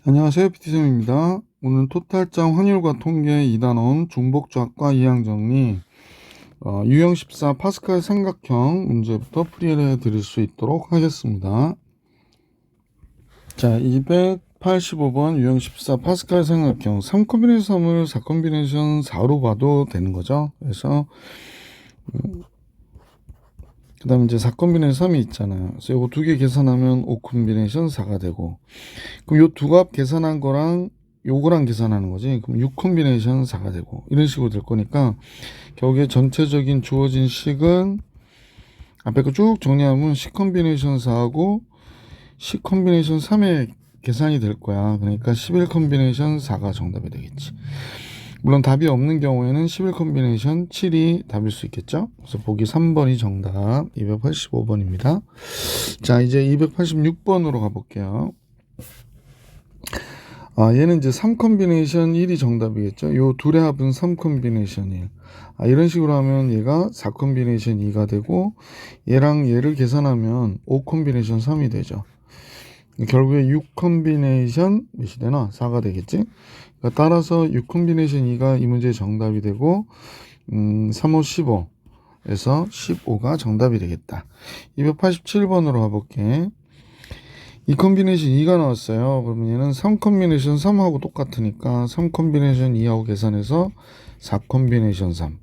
안녕하세요. PT쌤입니다. 오늘 토탈점 확률과 통계 2단원 중복조합과 이항정리 유형 14 파스칼 삼각형 문제부터 풀이를 해드릴 수 있도록 하겠습니다. 자, 285번 유형 14 파스칼 삼각형 3콤비네이션 3을 4콤비네이션 4로 봐도 되는 거죠. 그래서 그 다음에 이제 4콤비네이션 3이 있잖아요. 그래서 이거 두 개 계산하면 5콤비네이션 4가 되고, 그럼 요 두 값 계산한 거랑 요거랑 계산하는 거지. 그럼 6콤비네이션 4가 되고, 이런 식으로 될 거니까, 결국에 전체적인 주어진 식은, 앞에 거 쭉 정리하면 10콤비네이션 4하고 10콤비네이션 3의 계산이 될 거야. 그러니까 11콤비네이션 4가 정답이 되겠지. 물론 답이 없는 경우에는 11 콤비네이션 7이 답일 수 있겠죠. 그래서 보기 3번이 정답. 285번입니다. 자, 이제 286번으로 가볼게요. 얘는 이제 3 콤비네이션 1이 정답이겠죠. 요 둘의 합은 3 콤비네이션 1. 이런 식으로 하면 얘가 4 콤비네이션 2가 되고, 얘랑 얘를 계산하면 5 콤비네이션 3이 되죠. 결국에 6 콤비네이션 몇이 되나? 4가 되겠지? 그러니까 따라서 6 콤비네이션 2가 이 문제의 정답이 되고, 3, 5, 15에서 15가 정답이 되겠다. 287번으로 가볼게. 이 콤비네이션 2가 나왔어요. 그러면 얘는 3 콤비네이션 3하고 똑같으니까 3 콤비네이션 2하고 계산해서 4 콤비네이션 3.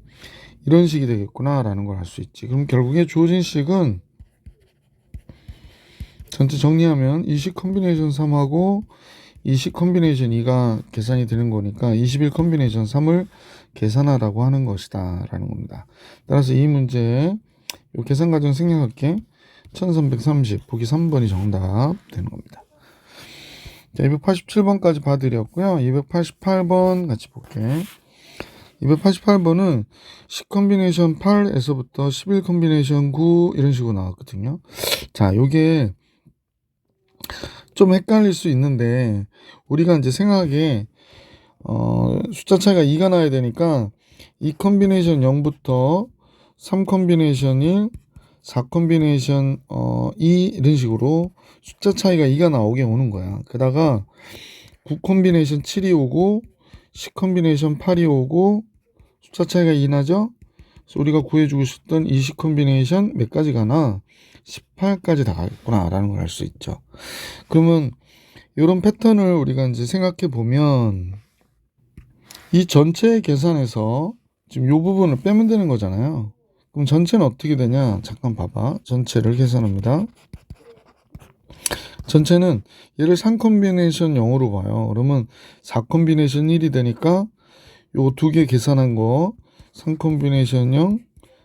이런 식이 되겠구나 라는 걸 알 수 있지. 그럼 결국에 주어진 식은 전체 정리하면 20 콤비네이션 3하고 20 콤비네이션 2가 계산이 되는 거니까 21 콤비네이션 3을 계산하라고 하는 것이다 라는 겁니다. 따라서 이 문제에 이 계산 과정 생략할게. 1330 보기 3번이 정답 되는 겁니다. 자, 287번까지 봐드렸고요. 288번 같이 볼게. 288번은 10 콤비네이션 8에서부터 11 콤비네이션 9 이런 식으로 나왔거든요. 자, 요게 좀 헷갈릴 수 있는데, 우리가 이제 생각에 숫자 차이가 2가 나야 되니까 2 콤비네이션 0부터 3 콤비네이션 1, 4 콤비네이션 2 이런 식으로 숫자 차이가 2가 나오게 오는 거야. 게다가 9 콤비네이션 7이 오고 10 콤비네이션 8이 오고 숫자 차이가 2 나죠? 그래서 우리가 구해주고 싶던 20 콤비네이션 몇 가지 가나? 18까지 다 가겠구나 라는 걸 알 수 있죠. 그러면 이런 패턴을 우리가 이제 생각해 보면 이 전체 계산에서 지금 이 부분을 빼면 되는 거잖아요. 그럼 전체는 어떻게 되냐? 잠깐 봐봐. 전체를 계산합니다. 전체는 얘를 3 콤비네이션 0으로 봐요. 그러면 4 콤비네이션 1이 되니까 요 두 개 계산한 거 3 콤비네이션 0,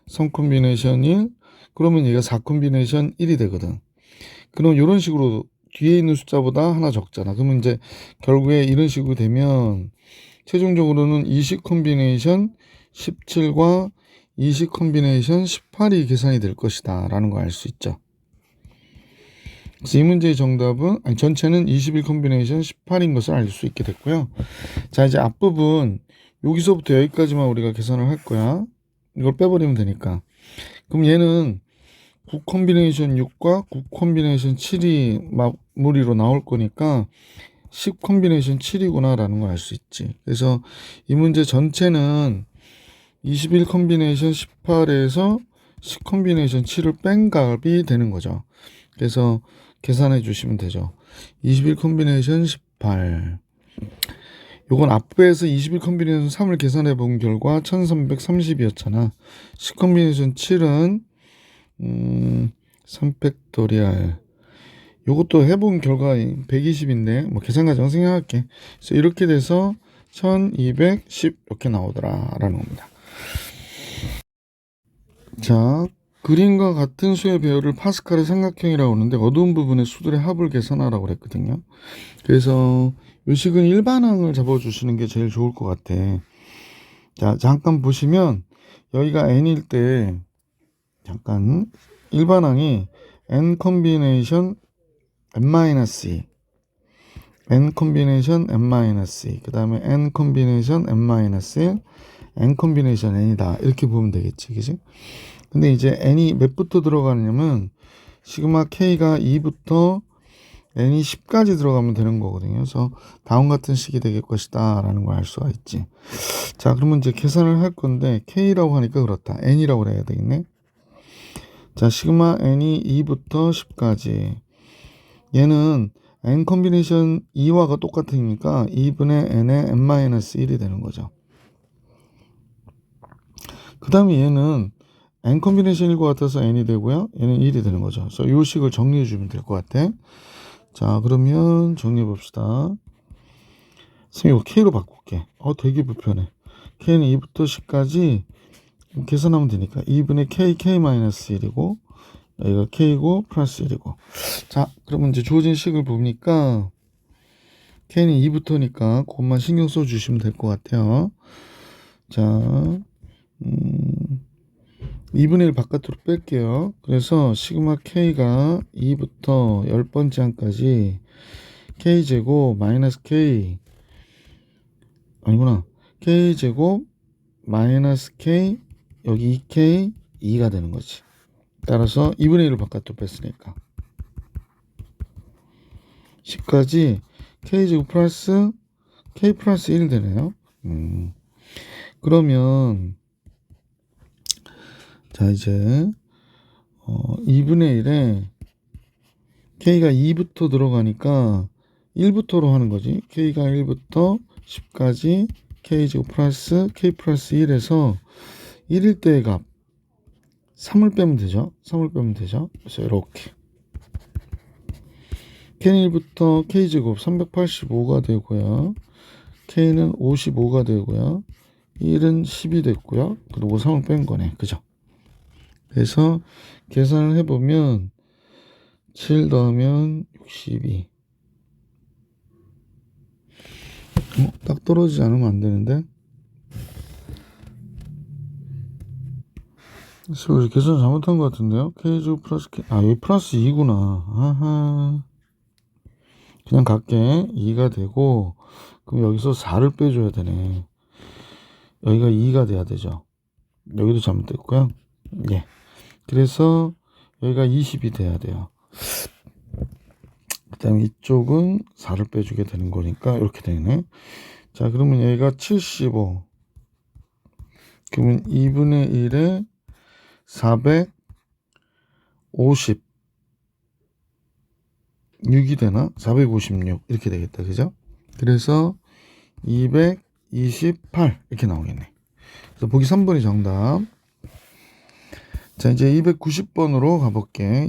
3 콤비네이션 1, 그러면 얘가 4 콤비네이션 1이 되거든. 그럼 이런 식으로 뒤에 있는 숫자보다 하나 적잖아. 그러면 이제 결국에 이런 식으로 되면 최종적으로는 20 콤비네이션 17과 20 콤비네이션 18이 계산이 될 것이다 라는 걸 알 수 있죠. 그래서 이 문제의 정답은 전체는 21 콤비네이션 18인 것을 알 수 있게 됐고요. 자, 이제 앞부분 여기서부터 여기까지만 우리가 계산을 할 거야. 이걸 빼버리면 되니까. 그럼 얘는 9 콤비네이션 6과 9 콤비네이션 7이 마무리로 나올 거니까 10 콤비네이션 7이구나 라는 걸 알 수 있지. 그래서 이 문제 전체는 21 콤비네이션 18에서 10 콤비네이션 7을 뺀 값이 되는 거죠. 그래서 계산해 주시면 되죠. 21 콤비네이션 18. 요건 앞에서 21 콤비네이션 3을 계산해 본 결과 1330이었잖아. 10 콤비네이션 7은 3팩토리얼. 요것도 해본 결과 120인데 뭐 계산 과정 생각할게. 그래서 이렇게 돼서 1210 이렇게 나오더라 라는 겁니다. 자, 그림과 같은 수의 배열을 파스칼의 삼각형이라고 하는데 어두운 부분의 수들의 합을 계산하라고 그랬거든요. 그래서 요 식은 일반항을 잡아주시는 게 제일 좋을 것 같아. 자, 잠깐 보시면 여기가 n일 때 잠깐 일반항이 n 콤비네이션 n-2, n 콤비네이션 n-2, 그 다음에 n 콤비네이션 n-1, n 콤비네이션 n이다 이렇게 보면 되겠지, 그지? 근데 이제 n이 몇부터 들어가냐면 시그마 k가 2부터 n이 10까지 들어가면 되는 거거든요. 그래서 다음 같은 식이 될 것이다 라는 걸 알 수가 있지. 자, 그러면 이제 계산을 할 건데 k라고 하니까 그렇다. n이라고 그래야 되겠네. 자, 시그마 n이 2부터 10까지. 얘는 n 컨비네이션 2와가 똑같으니까 2분의 n의 n-1이 되는 거죠. 그 다음에 얘는 n 컨비네이션 1과 같아서 n이 되고요. 얘는 1이 되는 거죠. 그래서 이 식을 정리해 주면 될 것 같아. 자, 그러면 정리해 봅시다. 선생님 이거 k로 바꿀게. 되게 불편해. k는 2부터 10까지 계산하면 되니까 2분의 k-1이고 여기가 k고 플러스 1이고. 자, 그러면 이제 주어진 식을 보니까 k는 2부터니까 그것만 신경 써 주시면 될 것 같아요. 자, 2분의 1 바깥으로 뺄게요. 그래서 시그마 k가 2부터 10번째 항까지 k제곱 마이너스 k 아니구나. k제곱 마이너스 k 여기 2k 2가 되는 거지. 따라서 2분의 1을 바깥으로 뺐으니까 10까지 k제곱 플러스 k 플러스 1 되네요. 그러면 자 이제 2분의 1에 k가 2부터 들어가니까 1부터로 하는 거지. k가 1부터 10까지 k제곱 플러스 k 플러스 1에서 1일 때의 값 3을 빼면 되죠. 3을 빼면 되죠. 그래서 이렇게 k는 1부터 k제곱 385가 되고요. k는 55가 되고요. 1은 10이 됐고요. 그리고 3을 뺀 거네. 그죠? 그래서 계산을 해보면 7 더하면 62. 딱 떨어지지 않으면 안 되는데. 그래서 계산 잘못한 것 같은데요. k제곱 플러스 k. 여기 플러스 2구나. 아하. 그냥 갈게. 2가 되고 그럼 여기서 4를 빼줘야 되네. 여기가 2가 돼야 되죠. 여기도 잘못됐고요. 예. 그래서 여기가 20이 돼야 돼요. 그 다음에 이쪽은 4를 빼주게 되는 거니까 이렇게 되네. 자, 그러면 여기가 75. 그러면 2분의 1에 456이 되나? 456 이렇게 되겠다. 그죠? 그래서 228 이렇게 나오겠네. 그래서 보기 3번이 정답. 자, 이제 290번으로 가볼게.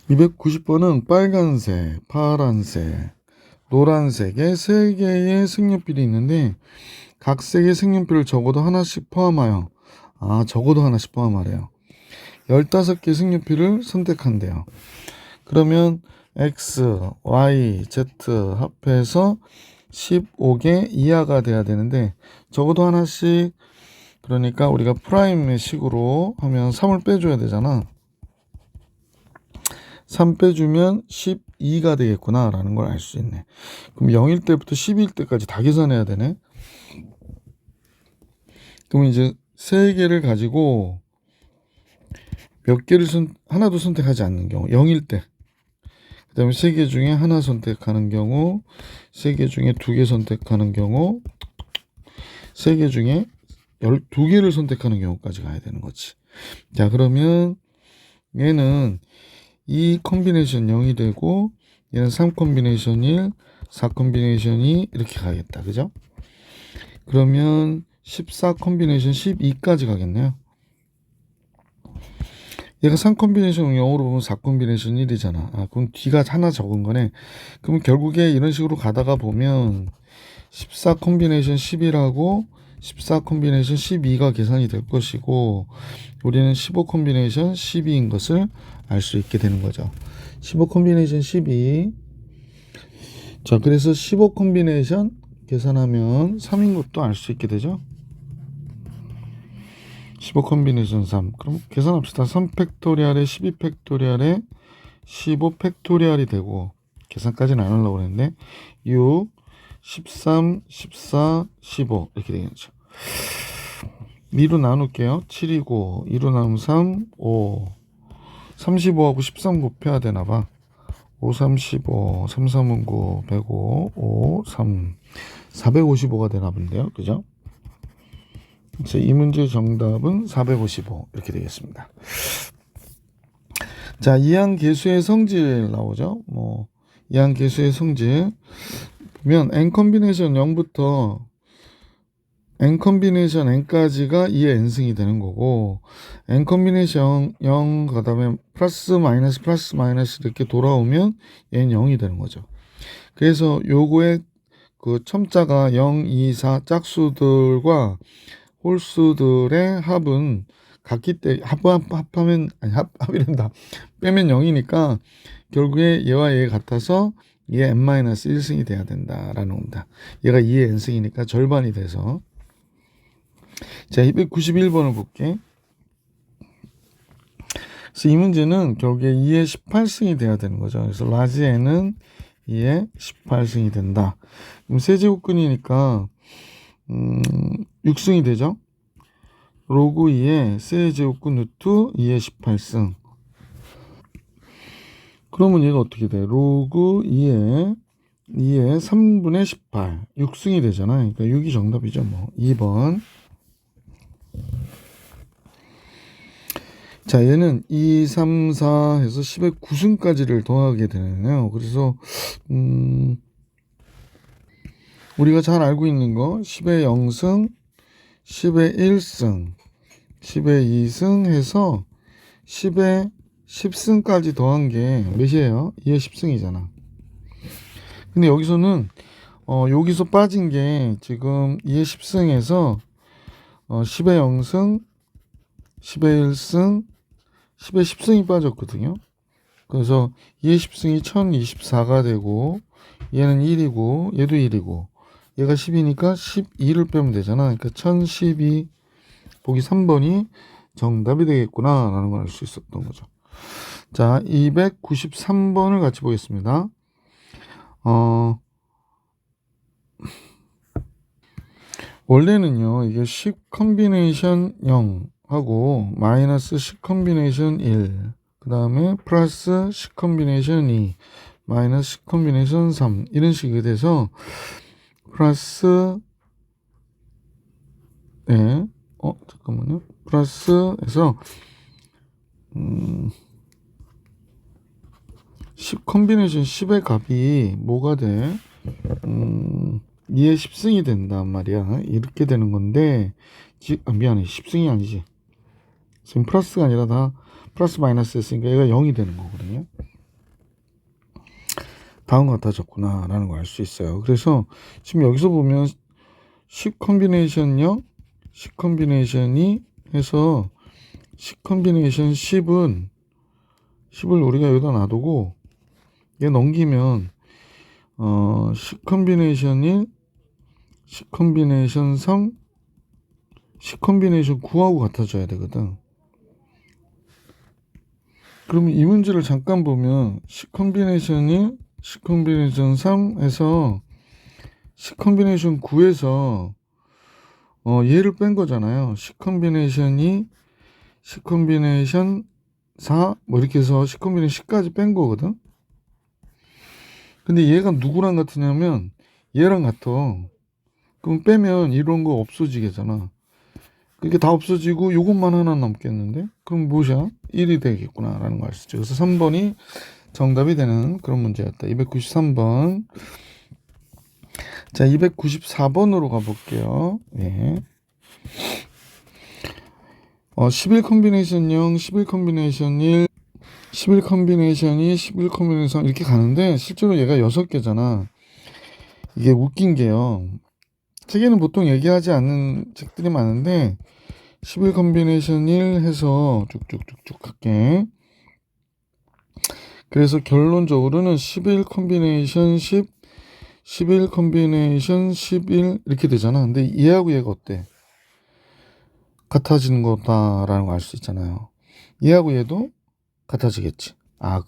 290번은 빨간색, 파란색, 노란색의 3개의 색연필이 있는데 각 색의 색연필을 적어도 하나씩 포함하여 적어도 하나씩 포함하래요. 15개 색연필을 선택한대요. 그러면 X, Y, Z 합해서 15개 이하가 돼야 되는데 적어도 하나씩 그러니까 우리가 프라임의 식으로 하면 3을 빼줘야 되잖아. 3 빼주면 12가 되겠구나 라는 걸 알 수 있네. 그럼 0일 때부터 12일 때까지 다 계산해야 되네. 그럼 이제 3개를 가지고 몇 개를 하나도 선택하지 않는 경우 0일 때 그 다음에 3개 중에 하나 선택하는 경우 3개 중에 2개 선택하는 경우 3개 중에 12개를 선택하는 경우까지 가야 되는 거지. 자, 그러면 얘는 2 컨비네이션 0이 되고 얘는 3 컨비네이션 1, 4 컨비네이션 2 이렇게 가겠다. 그죠? 그러면 14 컨비네이션 12까지 가겠네요. 얘가 3 컨비네이션 0으로 보면 4 컨비네이션 1이잖아. 그럼 뒤가 하나 적은 거네. 그럼 결국에 이런 식으로 가다가 보면 14 컨비네이션 11하고 14 컨비네이션 12가 계산이 될 것이고 우리는 15 컨비네이션 12인 것을 알 수 있게 되는 거죠. 15 컨비네이션 12. 자, 그래서 15 컨비네이션 계산하면 3인 것도 알 수 있게 되죠. 15 컨비네이션 3. 그럼 계산합시다. 3 팩토리얼에 12 팩토리얼에 15 팩토리얼이 되고 계산까지는 안 하려고 그랬는데 6, 13, 14, 15 이렇게 되겠죠. 2로 나눌게요. 7이고 2로 나누면 3, 5, 35하고 13 곱해야 되나봐. 5, 3, 15, 3, 3은 9, 105, 5, 3, 455가 되나 본데요. 그죠? 그래서 이 문제의 정답은 455 이렇게 되겠습니다. 자, 이항계수의 성질 나오죠. 이항계수의 성질 보면 n 컨비네이션 0부터 n 컨비네이션 n까지가 2의 n승이 되는 거고, n 컨비네이션 0 그다음에 플러스 마이너스 이렇게 돌아오면 얘는 0이 되는 거죠. 그래서 요거의 그 첨자가 0, 2, 4 짝수들과 홀수들의 합은 같기 때문에 합이란다. 빼면 0이니까 결국에 얘와 얘 같아서 얘 n-1승이 돼야 된다라는 겁니다. 얘가 2의 n승이니까 절반이 돼서. 자, 291번을 볼게. 그래서 이 문제는 결국에 2의 18승이 돼야 되는 거죠. 그래서 라지 n은 2의 18승이 된다. 그럼 세제곱근이니까 6승이 되죠. 로그 2의 세제곱근 루트 2의 18승. 그러면 얘가 어떻게 돼? 로그 2의 3분의 18. 6승이 되잖아. 그러니까 6이 정답이죠. 2번. 자, 얘는 2, 3, 4 해서 10의 9승까지를 더하게 되네요. 그래서 우리가 잘 알고 있는 거 10의 0승, 10의 1승, 10의 2승 해서 10의 10승까지 더한 게 몇이에요? 2의 10승이잖아. 근데 여기서는 여기서 빠진 게 지금 2의 10승에서 10의 0승, 10의 1승, 10의 10승이 빠졌거든요. 그래서 2의 10승이 1024가 되고, 얘는 1이고 얘도 1이고 얘가 10이니까 12를 빼면 되잖아. 그러니까 1012 보기 3번이 정답이 되겠구나 라는 걸 알 수 있었던 거죠. 자, 293번을 같이 보겠습니다. 원래는요, 이게 10 컨비네이션 0 하고 마이너스 10 컨비네이션 1, 그 다음에 플러스 10 컨비네이션 2, 마이너스 10 컨비네이션 3 이런 식이 돼서 플러스 잠깐만요. 플러스에서 10 컨비네이션 10의 값이 뭐가 돼? 2의 10승이 된단 말이야. 이렇게 되는 건데, 미안해. 10승이 아니지. 지금 플러스가 아니라 다 플러스 마이너스 했으니까 얘가 0이 되는 거거든요. 다음과 같아졌구나 라는 걸 알 수 있어요. 그래서 지금 여기서 보면 10 컨비네이션 0, 10 컨비네이션이 해서 10 컨비네이션 10을 우리가 여기다 놔두고 얘 넘기면 10 컨비네이션 1, 10 컨비네이션 3, 10 컨비네이션 9하고 같아져야 되거든. 그러면 이 문제를 잠깐 보면 10 컨비네이션 1, 10 컨비네이션 3 해서 10 컨비네이션 9에서 얘를 뺀 거잖아요. 10 컨비네이션 2, 10 컨비네이션 4 뭐 이렇게 해서 10 컨비네이션 10까지 뺀 거거든. 근데 얘가 누구랑 같으냐면 얘랑 같아. 그럼 빼면 이런 거 없어지겠잖아. 그게 다 없어지고 요것만 하나 남겠는데? 그럼 무엇이야? 1이 되겠구나 라는 걸 알 수 있죠. 그래서 3번이 정답이 되는 그런 문제였다. 293번. 자, 294번으로 가볼게요. 예. 11 컨비네이션 0, 11 컨비네이션 1, 11 컨비네이션 2, 11 컨비네이션 3 이렇게 가는데 실제로 얘가 6개잖아. 이게 웃긴 게요. 책에는 보통 얘기하지 않는 책들이 많은데 11 컨비네이션 1 해서 쭉쭉쭉쭉 갈게. 그래서 결론적으로는 11 컨비네이션 10, 11 컨비네이션 11 이렇게 되잖아. 근데 얘하고 얘가 어때? 같아지는 거다라는 걸 알 수 있잖아요. 얘하고 얘도 같아지겠지.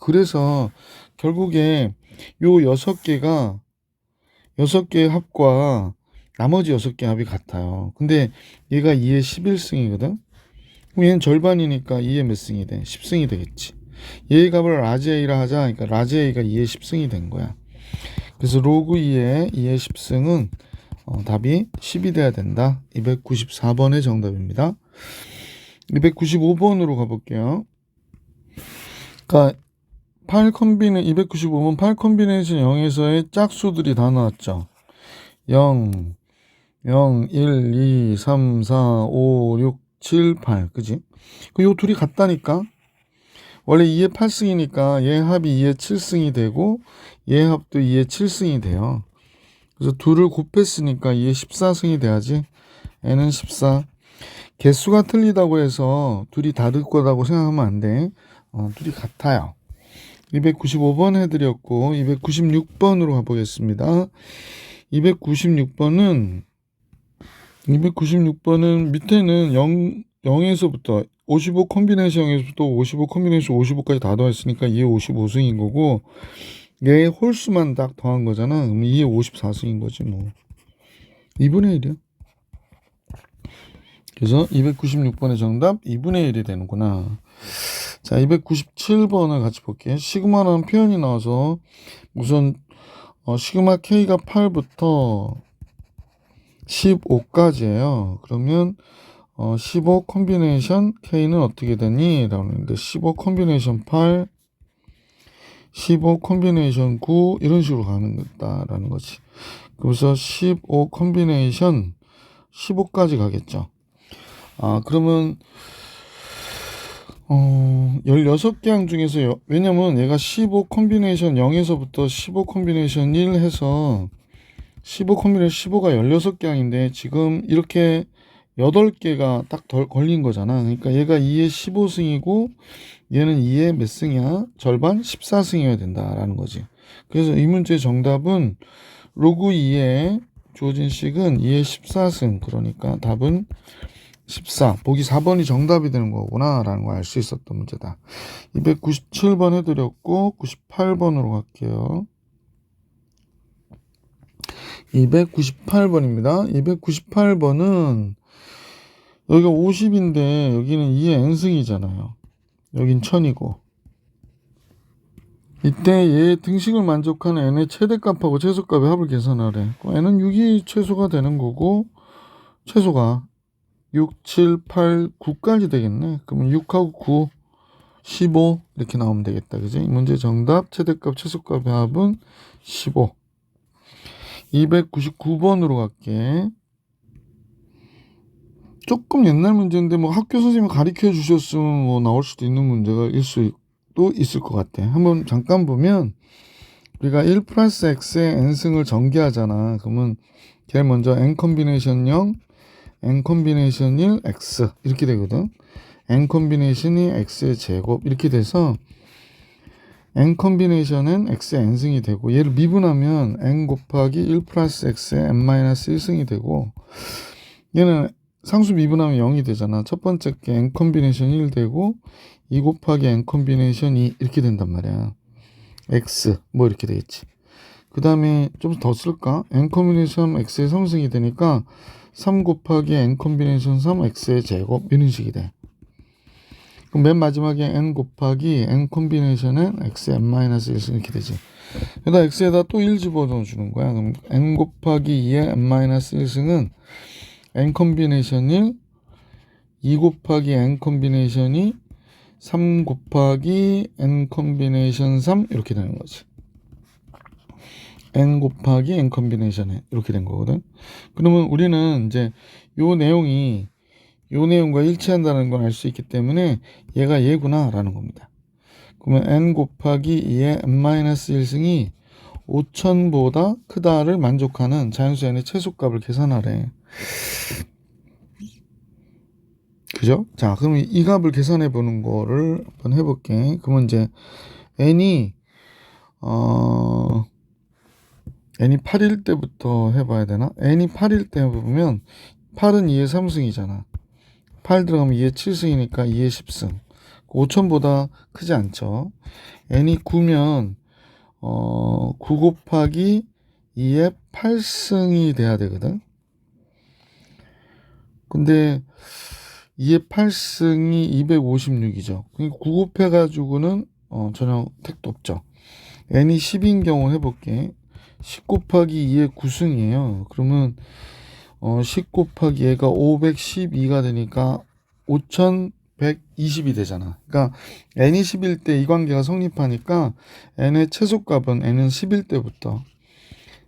그래서 결국에 요 6개가 6개의 합과 나머지 6개 합이 같아요. 근데 얘가 2의 11승이거든. 그럼 얘는 절반이니까 2의 몇 승이 돼? 10승이 되겠지. 얘의 값을 라지 A라 하자. 그러니까 라지 A가 2의 10승이 된 거야. 그래서 로그 2의 10승은 답이 10이 돼야 된다. 294번의 정답입니다. 295번으로 가볼게요. 그러니까 295번 8 컨비네이션 0에서의 짝수들이 다 나왔죠. 0, 0, 1, 2, 3, 4, 5, 6, 7, 8. 그지? 요 둘이 같다니까? 원래 2의 8승이니까 얘 합이 2의 7승이 되고 얘 합도 2의 7승이 돼요. 그래서 둘을 곱했으니까 2의 14승이 돼야지. n은 14. 개수가 틀리다고 해서 둘이 다를 거라고 생각하면 안 돼. 둘이 같아요. 295번 해드렸고 296번으로 가보겠습니다. 296번은 밑에는 0에서부터 55 컨비네이션에서부터 55 컨비네이션 55까지 다 더했으니까 2의 55승인 거고 얘의 홀수만 딱 더한 거잖아. 그럼 2의 54승인 거지 뭐. 2분의 1이야. 그래서 296번의 정답 2분의 1이 되는구나. 자, 297번을 같이 볼게요. 시그마라는 표현이 나와서 우선 시그마 K가 8부터 15까지예요. 그러면 15 컨비네이션 K는 어떻게 되니? 라고 하는데 15 컨비네이션 8, 15 컨비네이션 9 이런 식으로 가는 거다라는 거지. 그래서 15 컨비네이션 15까지 가겠죠. 그러면 16개 항 중에서 왜냐면 얘가 15 컨비네이션 0에서부터 15 컨비네이션 1 해서 15 컨비네이션 15가 16개 항인데 지금 이렇게 8개가 딱 덜 걸린 거잖아. 그러니까 얘가 2의 15승이고 얘는 2의 몇 승이야? 절반 14승이어야 된다라는 거지. 그래서 이 문제의 정답은 로그 2의 주어진 식은 2의 14승. 그러니까 답은 14. 보기 4번이 정답이 되는 거구나 라는 걸 알 수 있었던 문제다. 297번 해드렸고 98번으로 갈게요. 298번입니다. 298번은 여기가 50인데 여기는 2의 n승이잖아요. 여긴 1000이고 이때 얘 등식을 만족하는 n의 최대값하고 최소값의 합을 계산하래. n은 6이 최소가 되는 거고 최소가 6, 7, 8, 9까지 되겠네. 그러면 6하고 9, 15 이렇게 나오면 되겠다. 그지? 이 문제 정답 최대값 최소값의 합은 15. 299번으로 갈게. 조금 옛날 문제인데 뭐 학교 선생님이 가르쳐 주셨으면 뭐 나올 수도 있는 문제가 또 있을 것 같아. 한번 잠깐 보면 우리가 1 플러스 x의 n승을 전개하잖아. 그러면 제일 먼저 n 컨비네이션 0, n 컨비네이션 1, x 이렇게 되거든. n 컨비네이션이 x의 제곱 이렇게 돼서 n 컨비네이션은 x의 n승이 되고 얘를 미분하면 n 곱하기 1 플러스 x의 n 마이너스 1승이 되고 얘는 상수 미분하면 0이 되잖아. 첫 번째 게 n 컨비네이션 1 되고 2 곱하기 n 컨비네이션 2 이렇게 된단 말이야. x 뭐 이렇게 되겠지. 그 다음에 좀 더 쓸까? n 컨비네이션 x의 3승이 되니까 3 곱하기 n 컨비네이션 3 x의 제곱 이런 식이 돼. 그럼 맨 마지막에 n 곱하기 n 컨비네이션은 x의 n 마이너스 1승 이렇게 되지. 그러다 x에다 또 1 집어넣어 주는 거야. 그럼 n 곱하기 2의 n 마이너스 1승은 n 컨비네이션 1, 2 곱하기 n 컨비네이션 2, 3 곱하기 n 컨비네이션 3 이렇게 되는 거지. n 곱하기 n 컨비네이션 이렇게 된 거거든. 그러면 우리는 이제 요 내용과 일치한다는 걸 알 수 있기 때문에 얘가 얘구나 라는 겁니다. 그러면 n 곱하기 2의 n-1승이 5000보다 크다를 만족하는 자연수 n의 최소값을 계산하래. 그죠? 자, 그럼 이 값을 계산해 보는 거를 한번 해볼게. 그러면 이제 n이 8일 때부터 해봐야 되나? n이 8일 때 해보면 8은 2의 3승이잖아. 8 들어가면 2의 7승이니까 2의 10승. 5000보다 크지 않죠. n이 9면 9 곱하기 2의 8승이 돼야 되거든. 근데 2의 8승이 256이죠. 그러니까 9 곱해가지고는 전혀 택도 없죠. n이 10인 경우 해볼게. 10 곱하기 2의 9승이에요. 그러면 10 곱하기 얘가 512가 되니까 5120이 되잖아. 그러니까 n이 10일 때 이 관계가 성립하니까 n의 최소값은 n은 10일 때부터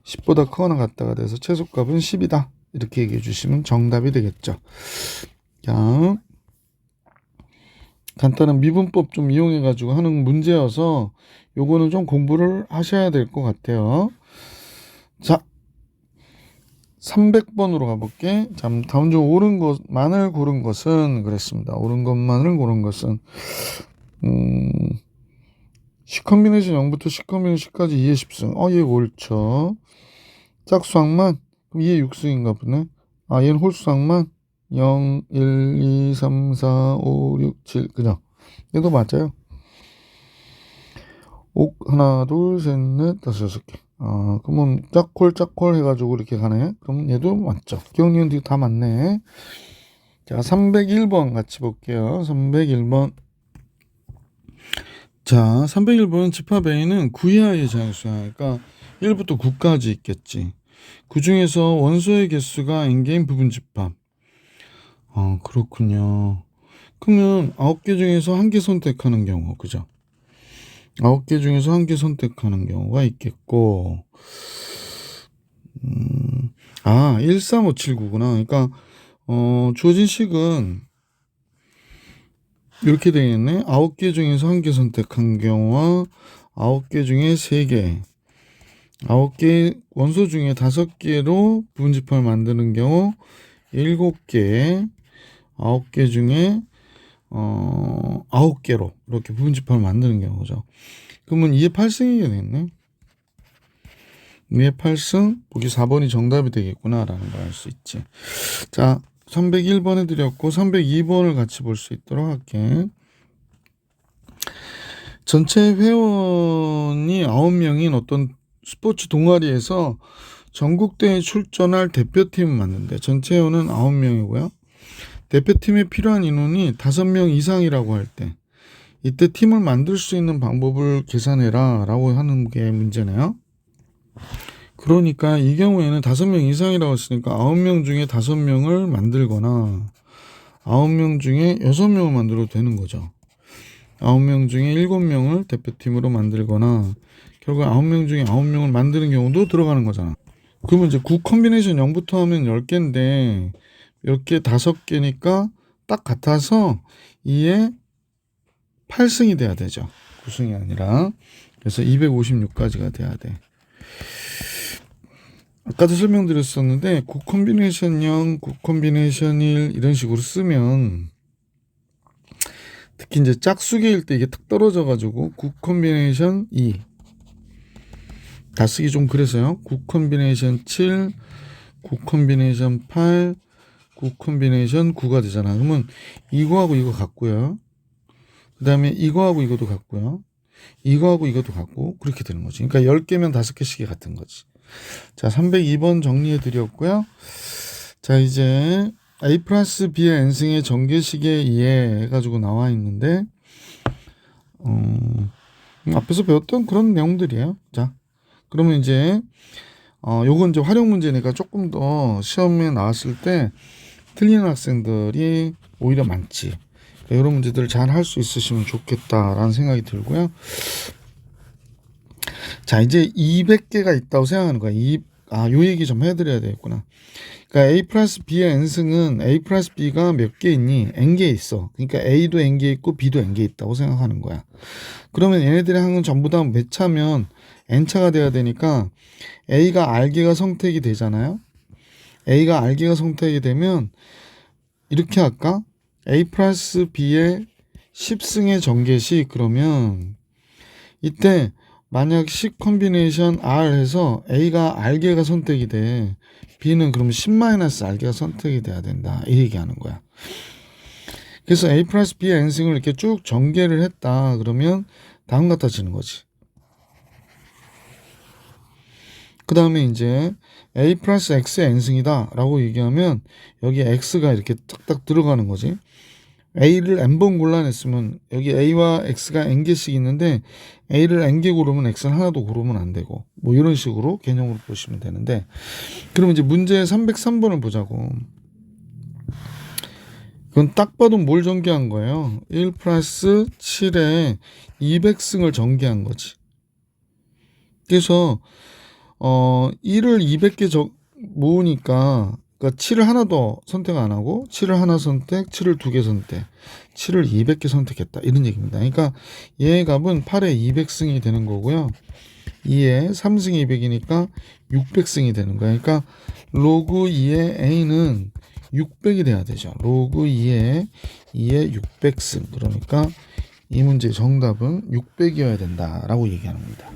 10보다 크거나 같다가 돼서 최소값은 10이다. 이렇게 얘기해 주시면 정답이 되겠죠. 자, 간단한 미분법 좀 이용해 가지고 하는 문제여서 요거는 좀 공부를 하셔야 될 것 같아요. 자, 300번으로 가볼게. 자, 다음 중 옳은 것만을 고른 것은 그랬습니다. 옳은 것만을 고른 것은 C 컨비네이션 0부터 C 컨비네이션 10까지 2의 10승. 얘 옳죠. 짝수항만? 그럼 2의 6승인가 보네. 얘는 홀수항만? 0, 1, 2, 3, 4, 5, 6, 7. 그죠? 얘도 맞아요. 옥 하나, 둘, 셋, 넷, 다섯, 여섯 개. 그러면 짝콜 해가지고 이렇게 가네. 그럼 얘도 맞죠. 기억니은 뒤 다 맞네. 자, 301번 같이 볼게요. 301번. 자, 301번은 집합 A는 9 이하의 자연수야. 그러니까 1부터 9까지 있겠지. 그 중에서 원소의 개수가 n개인 부분집합. 그렇군요. 그러면 9개 중에서 한 개 선택하는 경우, 그죠? 9개 중에서 한 개 선택하는 경우가 있겠고, 13579구나. 그러니까, 주어진 식은 이렇게 되겠네. 9개 중에서 한 개 선택한 경우와 9개 중에 3개, 9개 원소 중에 5개로 부분집합을 만드는 경우, 7개, 9개 중에 9개로 이렇게 부분집합을 만드는 경우죠. 그러면 2의 8승이 되겠네. 2의 8승, 보기 4번이 정답이 되겠구나 라는 걸 알 수 있지. 자, 301번 해드렸고 302번을 같이 볼 수 있도록 할게. 전체 회원이 9명인 어떤 스포츠 동아리에서 전국대회에 출전할 대표팀을 만든대. 전체 회원은 9명이고요. 대표팀에 필요한 인원이 5명 이상이라고 할 때 이때 팀을 만들 수 있는 방법을 계산해라 라고 하는 게 문제네요. 그러니까 이 경우에는 5명 이상이라고 했으니까 9명 중에 5명을 만들거나 9명 중에 6명을 만들어도 되는 거죠. 9명 중에 7명을 대표팀으로 만들거나 결국 9명 중에 9명을 만드는 경우도 들어가는 거잖아. 그러면 이제 9 컨비네이션 0부터 하면 10개인데 이렇게 5개니까 딱 같아서 2에 8승이 돼야 되죠. 9승이 아니라. 그래서 256까지가 돼야 돼. 아까도 설명드렸었는데 9 컨비네이션 0, 9 컨비네이션 1 이런 식으로 쓰면 특히 이제 짝수계일 때 이게 탁 떨어져 가지고 9 컨비네이션 2 다 쓰기 좀 그래서요. 9 컨비네이션 7, 9 컨비네이션 8, 9 컨비네이션 9가 되잖아. 그러면 이거하고 이거 같고요. 그 다음에 이거하고 이것도 같고요. 이거하고 이것도 같고 그렇게 되는 거지. 그러니까 10개면 5개씩이 같은 거지. 자, 302번 정리해 드렸고요. 자, 이제 A 플러스 B의 n승의 전개식에 의해 해가지고 나와 있는데 앞에서 배웠던 그런 내용들이에요. 자, 그러면 이제 요건 이제 활용 문제니까 조금 더 시험에 나왔을 때 틀리는 학생들이 오히려 많지. 그러니까 이런 문제들을 잘 할 수 있으시면 좋겠다라는 생각이 들고요. 자, 이제 200개가 있다고 생각하는 거야. 요 얘기 좀 해드려야 되겠구나. 그러니까 A 플러스 B의 n승은 A 플러스 B가 몇 개 있니? n개 있어. 그러니까 A도 n개 있고 B도 n개 있다고 생각하는 거야. 그러면 얘네들의 항은 전부 다 몇 차면 n차가 돼야 되니까 A가 R개가 성택이 되잖아요. A가 R개가 성택이 되면 이렇게 할까? A 플러스 B의 10승의 전개식 그러면 이때 만약 10 컨비네이션 R 해서 A가 R개가 선택이 돼. B는 그럼 10-R개가 선택이 돼야 된다. 이 얘기하는 거야. 그래서 A 플러스 B의 n승을 이렇게 쭉 전개를 했다. 그러면 다음 같아지는 거지. 그 다음에 이제 a 플러스 x의 n승이다 라고 얘기하면 여기 x가 이렇게 딱딱 들어가는 거지. a를 n번 골라냈으면 여기 a와 x가 n개씩 있는데 a를 n개 고르면 x는 하나도 고르면 안 되고 뭐 이런 식으로 개념으로 보시면 되는데, 그럼 이제 문제 303번을 보자고. 그건 딱 봐도 뭘 전개한 거예요? 1 플러스 7에 200승을 전개한 거지. 그래서 1을 200개 모으니까, 그러니까 7을 하나 더 선택 안 하고 7을 하나 선택, 7을 2개 선택, 7을 200개 선택했다 이런 얘기입니다. 그러니까 얘의 값은 8에 200승이 되는 거고요. 2에 3승 200이니까 600승이 되는 거예요. 그러니까 로그 2의 a는 600이 돼야 되죠. 로그 2의 600승. 그러니까 이 문제의 정답은 600이어야 된다라고 얘기하는 겁니다.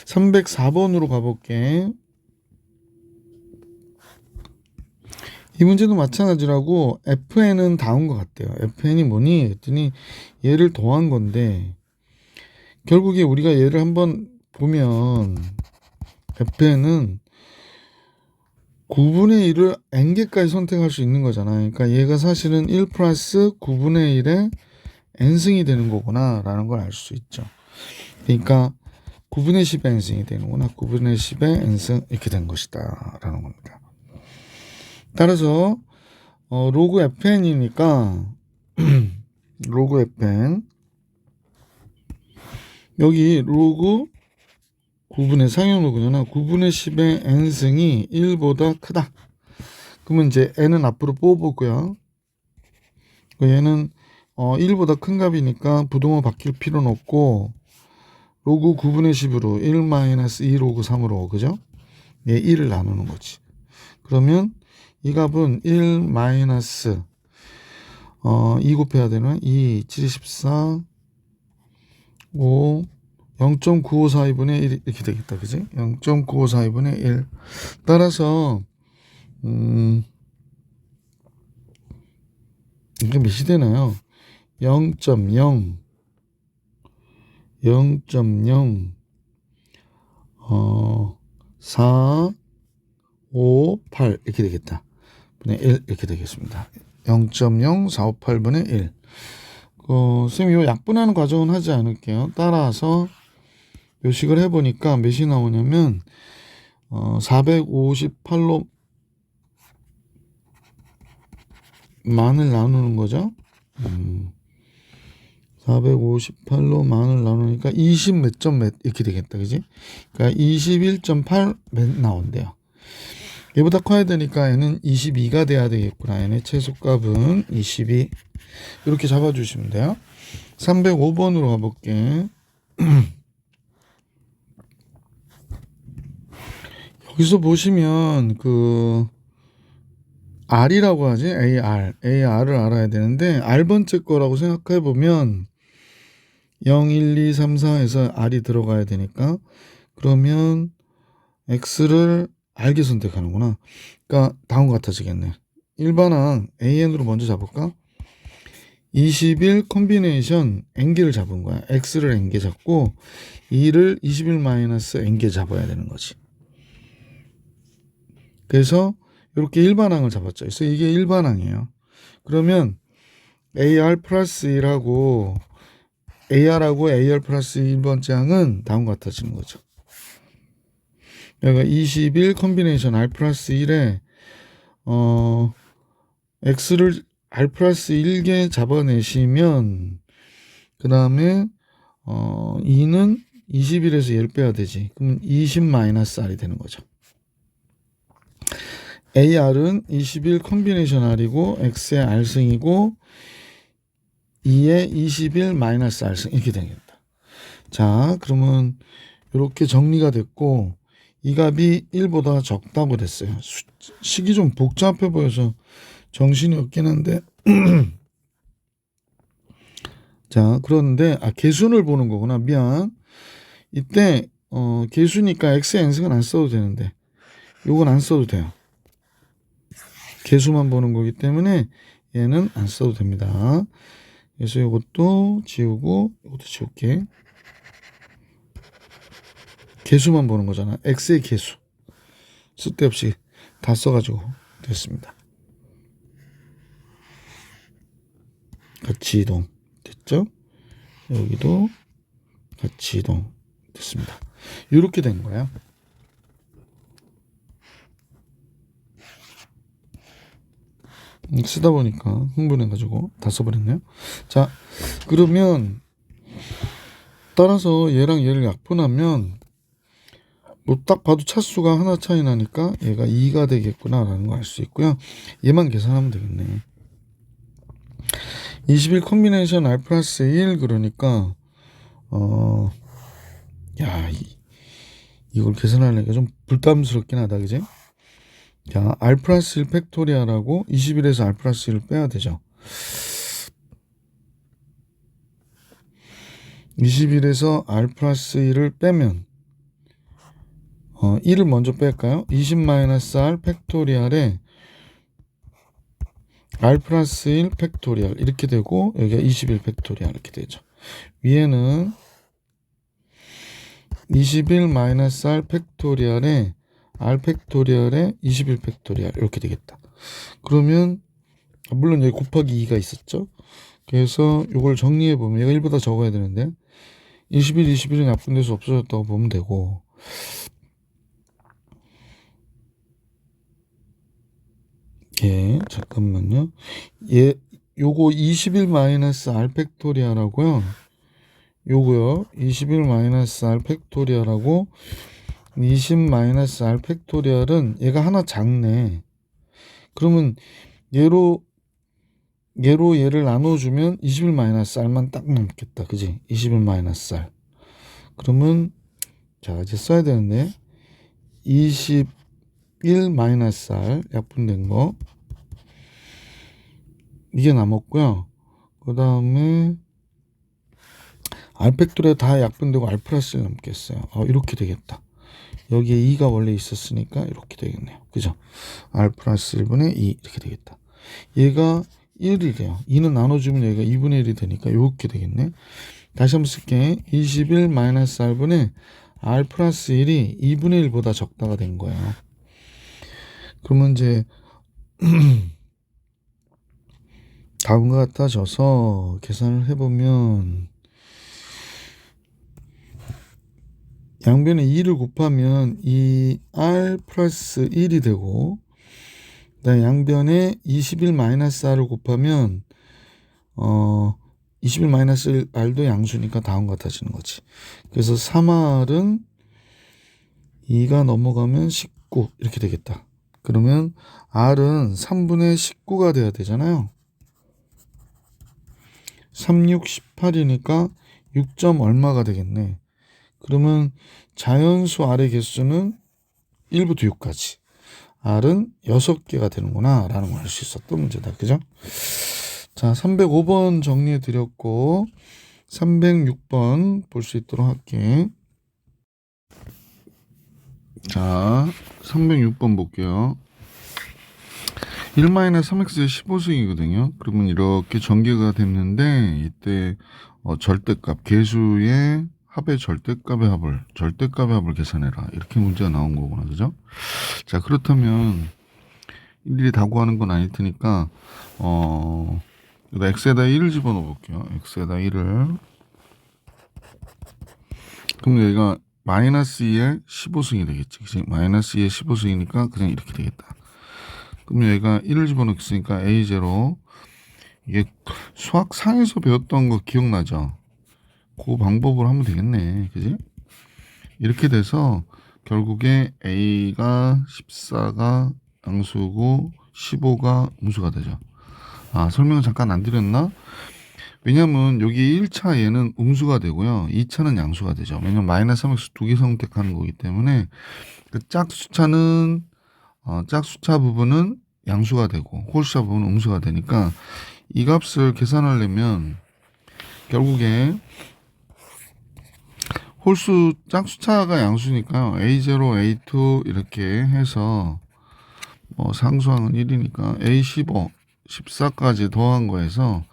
304번으로 가볼게. 이 문제도 마찬가지라고 fn은 다 온 것 같아요. fn이 뭐니? 했더니 얘를 더한 건데, 결국에 우리가 얘를 한번 보면 fn은 9분의 1을 n개까지 선택할 수 있는 거잖아. 그러니까 얘가 사실은 1 플러스 9분의 1의 n승이 되는 거구나 라는 걸 알 수 있죠. 그러니까 9분의 10의 n승이 되는구나. 9분의 10의 n승 이렇게 된 것이다 라는 겁니다. 따라서 로그 fn이니까 로그 fn, 여기 로그 9분의 상용로그잖아. 9분의 10의 n승이 1보다 크다. 그러면 이제 n은 앞으로 뽑아보고요. 얘는 1보다 큰 값이니까 부동호 바뀔 필요는 없고, 로그 9분의 10으로 1 마이너스 2 로그 3으로, 그죠? 얘 1을 나누는 거지. 그러면 이 값은 1 마이너스 2 곱해야 되나? 2, 7, 14, 5, 0.9542분의 1 이렇게 되겠다. 그지? 0.9542분의 1. 따라서 이게 몇이 되나요? 0.0 4 5 8 이렇게 되겠다. 분의 1 이렇게 되겠습니다. 0.0458분의 1. 선생님이 이 약분하는 과정은 하지 않을게요. 따라서 요식을 해보니까 몇이 나오냐면 458로 만을 나누는 거죠. 458로 만을 나누니까 20 몇 점 몇 이렇게 되겠다. 그지? 그러니까 21.8 몇 나온대요. 얘보다 커야 되니까 얘는 22가 돼야 되겠구나. 얘네 최소값은 22. 이렇게 잡아주시면 돼요. 305번으로 가볼게. 여기서 보시면 R이라고 하지. AR을 알아야 되는데 R번째 거라고 생각해 보면 0, 1, 2, 3, 4에서 R이 들어가야 되니까, 그러면 X를 R개 선택하는구나. 그러니까 다음과 같아지겠네. 일반항 AN으로 먼저 잡을까? 21 콤비네이션 N개를 잡은 거야. X를 N개 잡고 2를 21 마이너스 N개 잡아야 되는 거지. 그래서 이렇게 일반항을 잡았죠. 그래서 이게 일반항이에요. 그러면 AR 플러스 1하고 AR하고 AR 플러스 1번째 항은 다음과 같아지는 거죠. 여기가 21 콤비네이션 R 플러스 1에 X를 R 플러스 1개 잡아내시면, 그 다음에 2는 21에서 1 빼야 되지. 그럼 20 마이너스 R이 되는 거죠. AR은 21 콤비네이션 R이고 X의 R승이고 2의 21 마이너스 R승 이렇게 되겠다. 자, 그러면 이렇게 정리가 됐고, 이 값이 1보다 적다고 됐어요. 식이 좀 복잡해 보여서 정신이 없긴 한데 자, 그런데 개수를 보는 거구나. 미안. 이때 개수니까 X의 n승은 안 써도 되는데 요건 안 써도 돼요. 개수만 보는 거기 때문에 얘는 안 써도 됩니다. 그래서 이것도 지우고 이것도 지울게. 개수만 보는 거잖아. x의 개수. 쓸데없이 다 써가지고 됐습니다. 같이 이동 됐죠? 여기도 같이 이동 됐습니다. 이렇게 된 거야. 쓰다 보니까 흥분해가지고 다 써버렸네요. 자, 그러면 따라서 얘랑 얘를 약분하면 뭐 딱 봐도 차수가 하나 차이 나니까 얘가 2가 되겠구나 라는 거 알 수 있고요. 얘만 계산하면 되겠네. 21 컨비네이션 R 플러스 1 그러니까 이걸 계산하려니까 좀 부담스럽긴 하다, 그지? 자, R 플러스 1 팩토리아라고 21에서 R 플러스 1을 빼야 되죠. 21에서 R 플러스 1을 빼면 1을 먼저 뺄까요? 20-R 팩토리알에 R 플러스 1 팩토리알 이렇게 되고 여기가 21 팩토리알 이렇게 되죠. 위에는 21-R 팩토리알에 R 팩토리알에 21 팩토리알 이렇게 되겠다. 그러면 물론 여기 곱하기 2가 있었죠. 그래서 이걸 정리해 보면 얘가 1보다 적어야 되는데 21은 약분돼서 없어졌다고 보면 되고, 잠깐만요. 요거 21-R 팩토리아라고요. 요거요. 21-R 팩토리아라고 20-R 팩토리알은 얘가 하나 작네. 그러면 얘로 얘를 나눠주면 21-R만 딱 남겠다. 그지? 21-R. 그러면 자, 이제 써야 되는데 21-R 약분된 거 이게 남았고요. 그 다음에 R 팩토리아 다 약분되고 R 플러스 1 남겠어요. 이렇게 되겠다. 여기에 2가 원래 있었으니까 이렇게 되겠네요. 그죠? R 플러스 1분의 2 이렇게 되겠다. 얘가 1이래요. 2는 나눠주면 여기가 2분의 1이 되니까 이렇게 되겠네. 다시 한번 쓸게. 21-R분의 R 플러스 1이 2분의 1보다 적다가 된 거예요. 그러면 이제 다음과 같아져서 계산을 해보면 양변에 2를 곱하면 이 R 플러스 1이 되고, 그다음에 양변에 21-R을 곱하면 21-R도 양수니까 다음과 같아지는 거지. 그래서 3R은 2가 넘어가면 19 이렇게 되겠다. 그러면 R은 3분의 19가 돼야 되잖아요. 36, 18이니까 6점 얼마가 되겠네. 그러면 자연수 R의 개수는 1부터 6까지. R은 6개가 되는구나 라는 걸 알 수 있었던 문제다. 그죠? 자, 305번 정리해 드렸고 306번 볼 수 있도록 할게. 자, 306번 볼게요. 1-3x의 15승이거든요. 그러면 이렇게 전개가 됐는데 이때 절대값, 개수의 합의 절대값의 합을 계산해라. 이렇게 문제가 나온 거구나. 그죠? 자, 그렇다면 일일이 다 구하는 건 아닐 테니까 여기다 x에다 1을 집어넣어 볼게요. x에다 1을. 그럼 여기가 마이너스 2의 15승이 되겠지. 그치? 마이너스 2의 15승이니까 그냥 이렇게 되겠다. 그럼 여기가 1을 집어넣었으니까 a0. 이게 수학상에서 배웠던 거 기억나죠? 그 방법으로 하면 되겠네. 그지? 이렇게 돼서 결국에 a가 14가 양수고 15가 음수가 되죠. 설명을 잠깐 안 드렸나? 왜냐면 여기 1차 얘는 음수가 되고요. 2차는 양수가 되죠. 왜냐면 마이너스 3x 두 개 선택하는 거기 때문에 그 짝수차는 짝수차 부분은 양수가 되고 홀수차 부분은 음수가 되니까 이 값을 계산하려면 결국에 홀수 짝수차가 양수니까 A0, A2 이렇게 해서 상수항은 1이니까 A15, 14까지 더한 거에서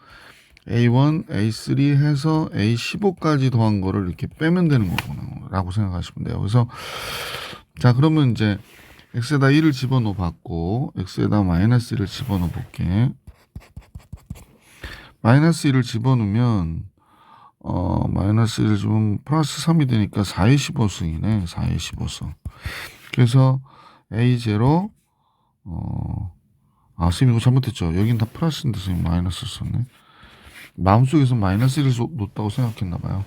A1, A3 해서 A15까지 더한 거를 이렇게 빼면 되는 거구나 라고 생각하시면 돼요. 그래서 자, 그러면 이제 x에다 1을 집어넣어 봤고 x에다 마이너스 1을 집어넣어 볼게. 마이너스 1을 집어넣으면 마이너스 1을 집으면 플러스 3이 되니까 4의 15승이네. 4의 15승. 그래서 A0 선생님 이거 잘못했죠. 여긴 다 플러스인데 선생님 마이너스 썼네. 마음속에서 마이너스 1을 놓았다고 생각했나봐요.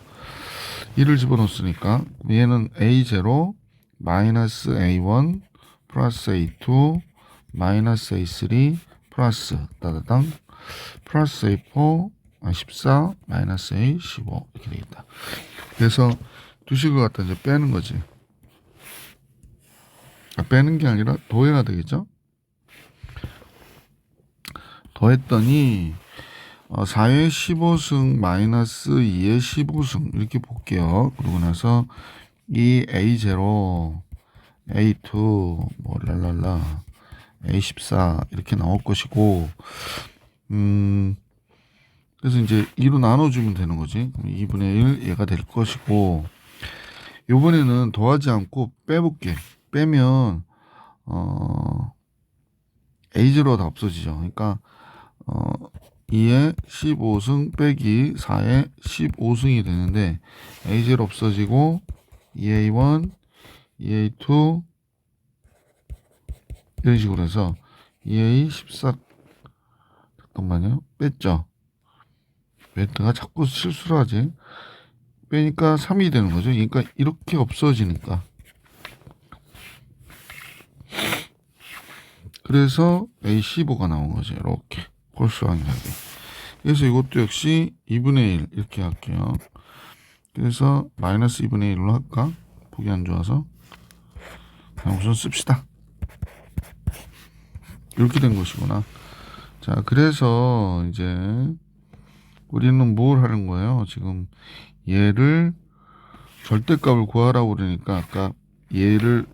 1을 집어넣었으니까 얘는 A0 마이너스 A1 플러스 A2 마이너스 A3 플러스 따다당 플러스 A4 14 마이너스 A15 이렇게 되겠다. 그래서 두 식을 갖다 이제 빼는 거지. 빼는 게 아니라 더해야 되겠죠? 더했더니 4의 15승 마이너스 2의 15승 이렇게 볼게요. 그러고 나서 이 A0 A2 뭐 랄랄라 A14 이렇게 나올 것이고 그래서 이제 2로 나눠주면 되는 거지. 2분의 1 얘가 될 것이고 요번에는 더하지 않고 빼볼게. 빼면 A0가 다 없어지죠. 그러니까 2의 15승 빼기 4의 15승이 되는데 A0 없어지고 2A1 2A2 이런 식으로 해서 2A14 잠깐만요. 뺐죠. 뺐다가 자꾸 실수를 하지. 빼니까 3이 되는 거죠. 그러니까 이렇게 없어지니까. 그래서 A15가 나온 거죠. 이렇게 홀수항하게. 그래서 이것도 역시 2분의 1 이렇게 할게요. 그래서 마이너스 2분의 1로 할까? 보기 안 좋아서 그냥 우선 씁시다. 이렇게 된 것이구나. 자, 그래서 이제 우리는 뭘 하는 거예요? 지금 얘를 절대값을 구하라고 그러니까 아까 얘를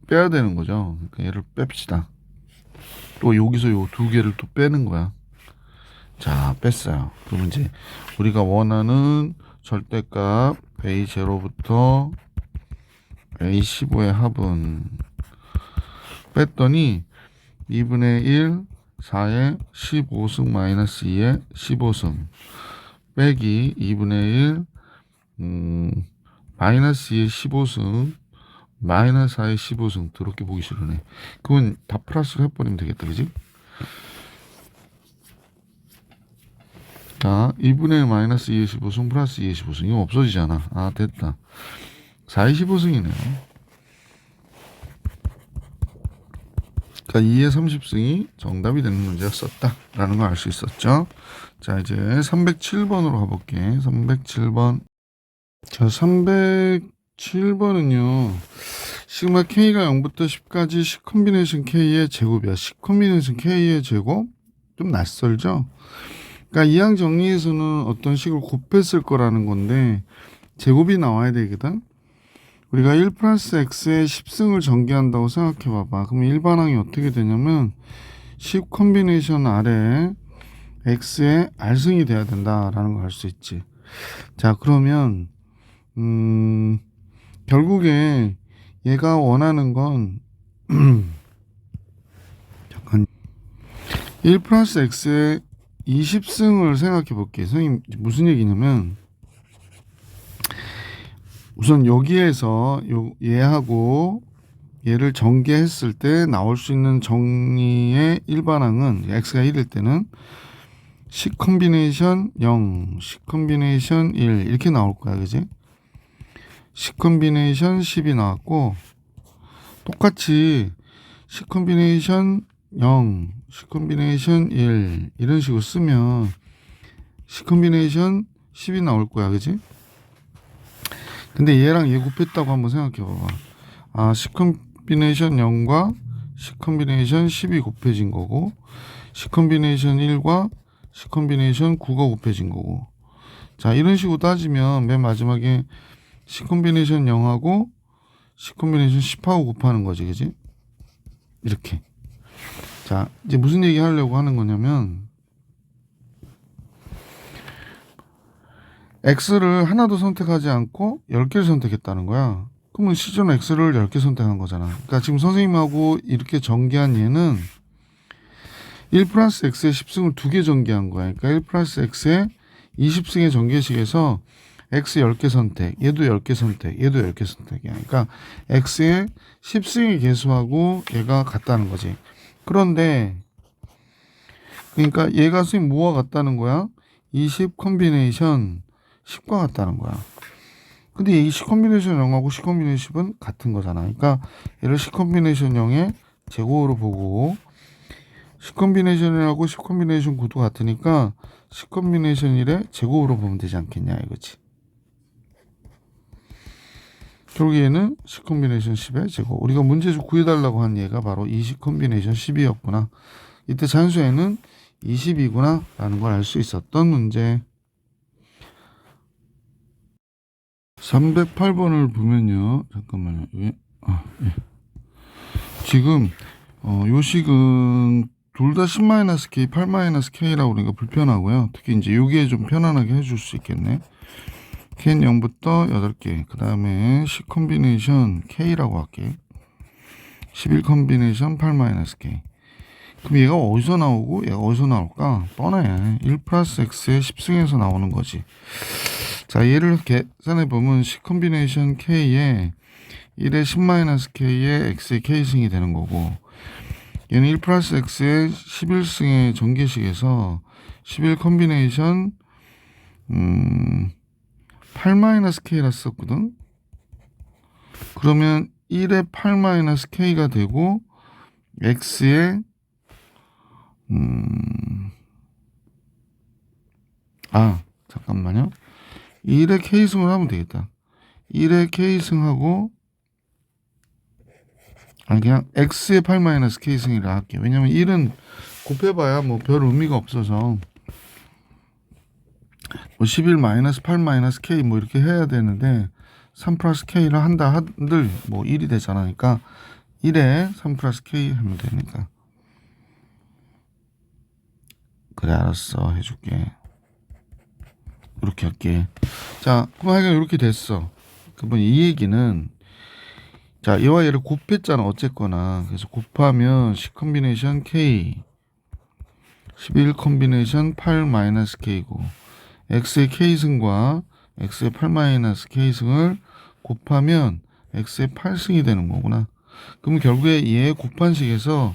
빼야 되는 거죠. 그러니까 얘를 뺍시다. 또 여기서 요 두 개를 또 빼는 거야. 자, 뺐어요. 그럼 이제 우리가 원하는 절대값 A0부터 A15의 합은 뺐더니 2분의 1 4의 15승 마이너스 2의 15승 빼기 2분의 1 마이너스 2의 15승 마이너스 4의 15승 더럽게 보기 싫으네. 그건 다 플러스로 해버리면 되겠다. 그지? 자, 2분의 1 마이너스 2의 15승 플러스 2의 15승 이거 없어지잖아. 아, 됐다. 4의 15승이네요. 그러니까 2의 30승이 정답이 되는 문제였었다 라는 걸 알 수 있었죠. 자, 이제 307번으로 가볼게. 307번. 자, 307번은요. 시그마 K가 0부터 10까지 C 콤비네이션 K의 제곱이야. C 콤비네이션 K의 제곱? 좀 낯설죠? 그러니까 이항 정리에서는 어떤 식을 곱했을 거라는 건데 제곱이 나와야 되거든. 우리가 1 플러스 x의 10승을 전개한다고 생각해 봐봐. 그러면 일반항이 어떻게 되냐면 10 콤비네이션 R에 x의 R승이 돼야 된다라는 걸 알 수 있지. 자, 그러면 결국에 얘가 원하는 건 잠깐 1 플러스 x의 20승을 생각해 볼게요. 선생님 무슨 얘기냐면 우선 여기에서 얘하고 얘를 전개했을 때 나올 수 있는 정리의 일반항은 x가 1일 때는 C 콤비네이션 0, C 콤비네이션 1 이렇게 나올 거야. 그지? C 콤비네이션 10이 나왔고 똑같이 C 콤비네이션 0, C 콤비네이션 1 이런 식으로 쓰면 C 콤비네이션 10이 나올 거야. 그지? 근데 얘랑 얘 곱했다고 한번 생각해 봐봐. 아, C 콤비네이션 0과 C 콤비네이션 10이 곱해진 거고 C 콤비네이션 1과 C 콤비네이션 9가 곱해진 거고. 자, 이런 식으로 따지면 맨 마지막에 C 콤비네이션 0하고 C 콤비네이션 10하고 곱하는 거지. 그지? 이렇게. 자, 이제 무슨 얘기 하려고 하는 거냐면 x를 하나도 선택하지 않고 10개를 선택했다는 거야. 그러면 시전 x를 10개 선택한 거잖아. 그러니까 지금 선생님하고 이렇게 전개한 얘는 1 플러스 x의 10승을 2개 전개한 거야. 그러니까 1 플러스 x의 20승의 전개식에서 x 10개 선택, 얘도 10개 선택, 얘도 10개 선택이야. 그러니까 x의 10승의 개수하고 얘가 같다는 거지. 그런데 그러니까 얘가 선생님 뭐와 같다는 거야? 20 컨비네이션 10과 같다는 거야. 근데 이 10 컨비네이션 0하고 10 컨비네이션 10은 같은 거잖아. 그러니까 얘를 10 컨비네이션 0의 제곱으로 보고 10 컨비네이션이라고 10 컨비네이션 9도 같으니까 10 컨비네이션 1의 제곱으로 보면 되지 않겠냐 이거지. 결국 얘는 10 컨비네이션 10의 제곱. 우리가 문제에서 구해달라고 한 얘가 바로 20 컨비네이션 10이었구나. 이때 잔수에는 20이구나 라는 걸 알 수 있었던 문제. 308번을 보면요. 잠깐만요. 예. 지금 요식은 둘 다 10-k, 8-k라고 그러니까 불편하고요. 특히 이제 요게 좀 편안하게 해줄 수 있겠네. k는 0부터 8개. 그 다음에 10 컨비네이션 k라고 할게. 11 컨비네이션 8-k. 그럼 얘가 어디서 나오고 얘가 어디서 나올까? 뻔해. 1 플러스 x의 10승에서 나오는 거지. 자, 얘를 계산해 보면 10 컨비네이션 k에 1의 10-k의 x의 k승이 되는 거고, 얘는 1 플러스 x의 11승의 전개식에서 11 컨비네이션 8-k라 썼거든. 그러면 1의 8-k가 되고 x의 잠깐만요. 1의 k승을 하면 되겠다. 1의 k승하고 그냥 x의 8-k승이라 할게요. 왜냐면 1은 곱해봐야 뭐 별 의미가 없어서 11-8-k 뭐 이렇게 해야 되는데 3 플러스 k를 한다 한들 뭐 1이 되잖아. 그러니까 1에 3 플러스 k 하면 되니까. 그래, 알았어, 해줄게. 이렇게 할게. 자, 그럼 하여간 이렇게 됐어. 그러면 이 얘기는, 자, 얘와 얘를 곱했잖아 어쨌거나. 그래서 곱하면 10 컨비네이션 k 11 컨비네이션 8-k고 x의 k승과 x의 8-k승을 곱하면 x의 8승이 되는 거구나. 그럼 결국에 얘의 곱한식에서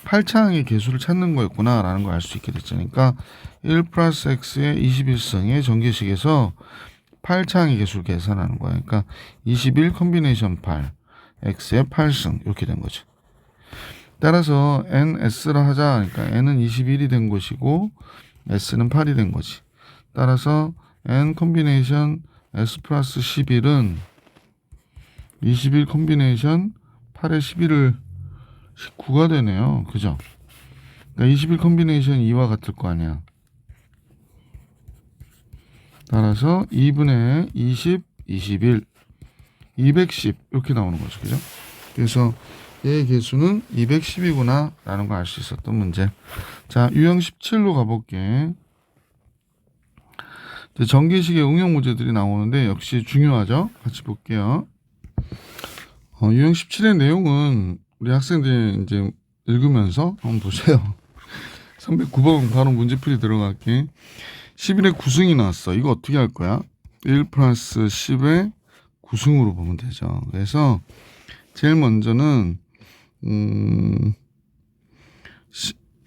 8차항의 개수를 찾는 거였구나 라는 걸 알 수 있게 됐으니까 1 플러스 x의 21승의 전개식에서 8차항의 개수를 계산하는 거야. 그러니까 21 컨비네이션 8 x의 8승 이렇게 된 거지. 따라서 ns라 하자. 그러니까 n은 21이 된 것이고 s는 8이 된 거지. 따라서 n 컨비네이션 s 플러스 11은 21 컨비네이션 8에 11을 19가 되네요. 그죠? 그러니까 21 컨비네이션 2와 같을 거 아니야. 따라서 2분의 20, 21, 210 이렇게 나오는 거죠. 그죠? 그래서 얘의 개수는 210이구나 라는 걸 알 수 있었던 문제. 자, 유형 17로 가볼게. 전개식의 응용 문제들이 나오는데 역시 중요하죠. 같이 볼게요. 유형 17의 내용은 우리 학생들이 이제 읽으면서 한번 보세요. 309번 바로 문제풀이 들어갈게. 11의 9승이 나왔어. 이거 어떻게 할 거야? 1 플러스 10의 9승으로 보면 되죠. 그래서 제일 먼저는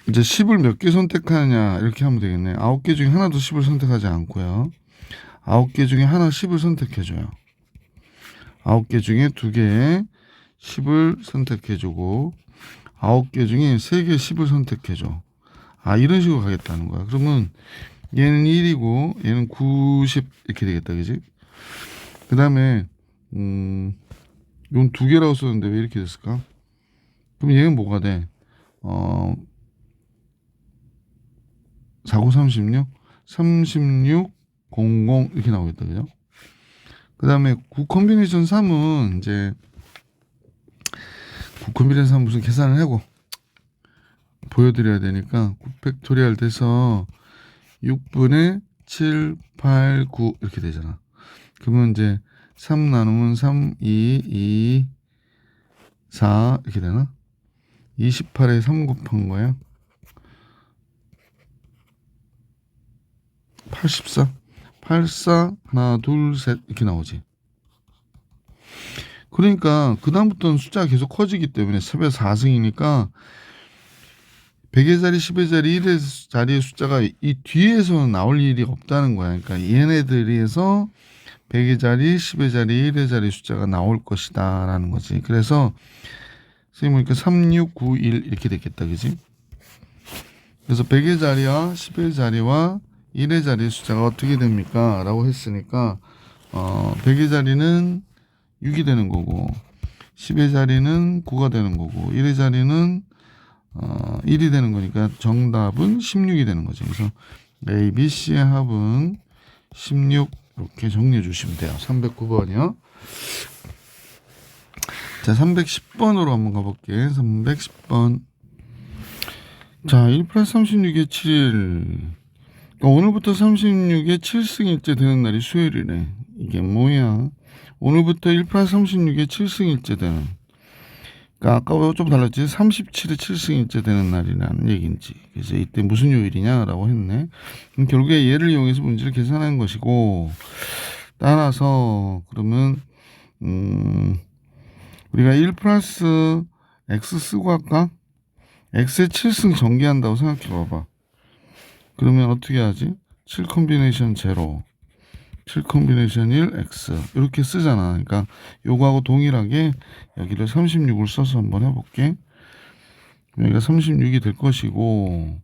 이제 10을 몇 개 선택하냐 이렇게 하면 되겠네. 9개 중에 하나도 10을 선택하지 않고요. 9개 중에 하나 10을 선택해줘요. 9개 중에 2개 10을 선택해주고 9개 중에 3개 10을 선택해줘. 이런 식으로 가겠다는 거야. 그러면 얘는 1이고 얘는 90 이렇게 되겠다. 그지? 그 다음에 이건 2개라고 썼는데 왜 이렇게 됐을까? 그럼 얘는 뭐가 돼? 49, 36, 36, 00 이렇게 나오겠다. 그죠? 그 다음에 9 컨비네이션 3은 이제 9 컨비네이션 3 무슨 계산을 하고 보여드려야 되니까 9 팩토리얼 돼서 6분의 7, 8, 9 이렇게 되잖아. 그러면 이제 3 나누면 3, 2, 4 이렇게 되나? 28에 3 곱한 거야. 84. 84 하나 둘 셋 이렇게 나오지. 그러니까 그 다음부터는 숫자가 계속 커지기 때문에 10의 4승이니까 100의 자리, 10의 자리, 1의 자리의 숫자가 이 뒤에서 나올 일이 없다는 거야. 그러니까 얘네들에서 100의 자리, 10의 자리, 1의 자리 숫자가 나올 것이다 라는 거지. 그래서 선생님 보니까 3, 6, 9, 1 이렇게 됐겠다. 그지? 그래서 100의 자리와 10의 자리와 1의 자리 숫자가 어떻게 됩니까? 라고 했으니까 100의 자리는 6이 되는 거고 10의 자리는 9가 되는 거고 1의 자리는 1이 되는 거니까 정답은 16이 되는 거죠. 그래서 A, B, C의 합은 16 이렇게 정리해 주시면 돼요. 309번이요. 자, 310번으로 한번 가볼게요. 310번. 자, 1 플러스 36의 7일. 그러니까 오늘부터 36의 7승일째 되는 날이 수요일이네. 이게 뭐야? 오늘부터 1 플러스 36의 7승일째 되는. 그러니까 아까 좀 달랐지. 37의 7승일째 되는 날이라는 얘기인지. 그래서 이때 무슨 요일이냐라고 했네. 그럼 결국에 얘를 이용해서 문제를 계산한 것이고, 따라서 그러면 우리가 1 플러스 x 쓰고 할까? x의 7승 전개한다고 생각해 봐봐. 그러면 어떻게 하지? 7 콤비네이션 0, 7 콤비네이션 1, x 이렇게 쓰잖아. 그러니까 요거하고 동일하게 여기를 36을 써서 한번 해볼게. 여기가 36이 될 것이고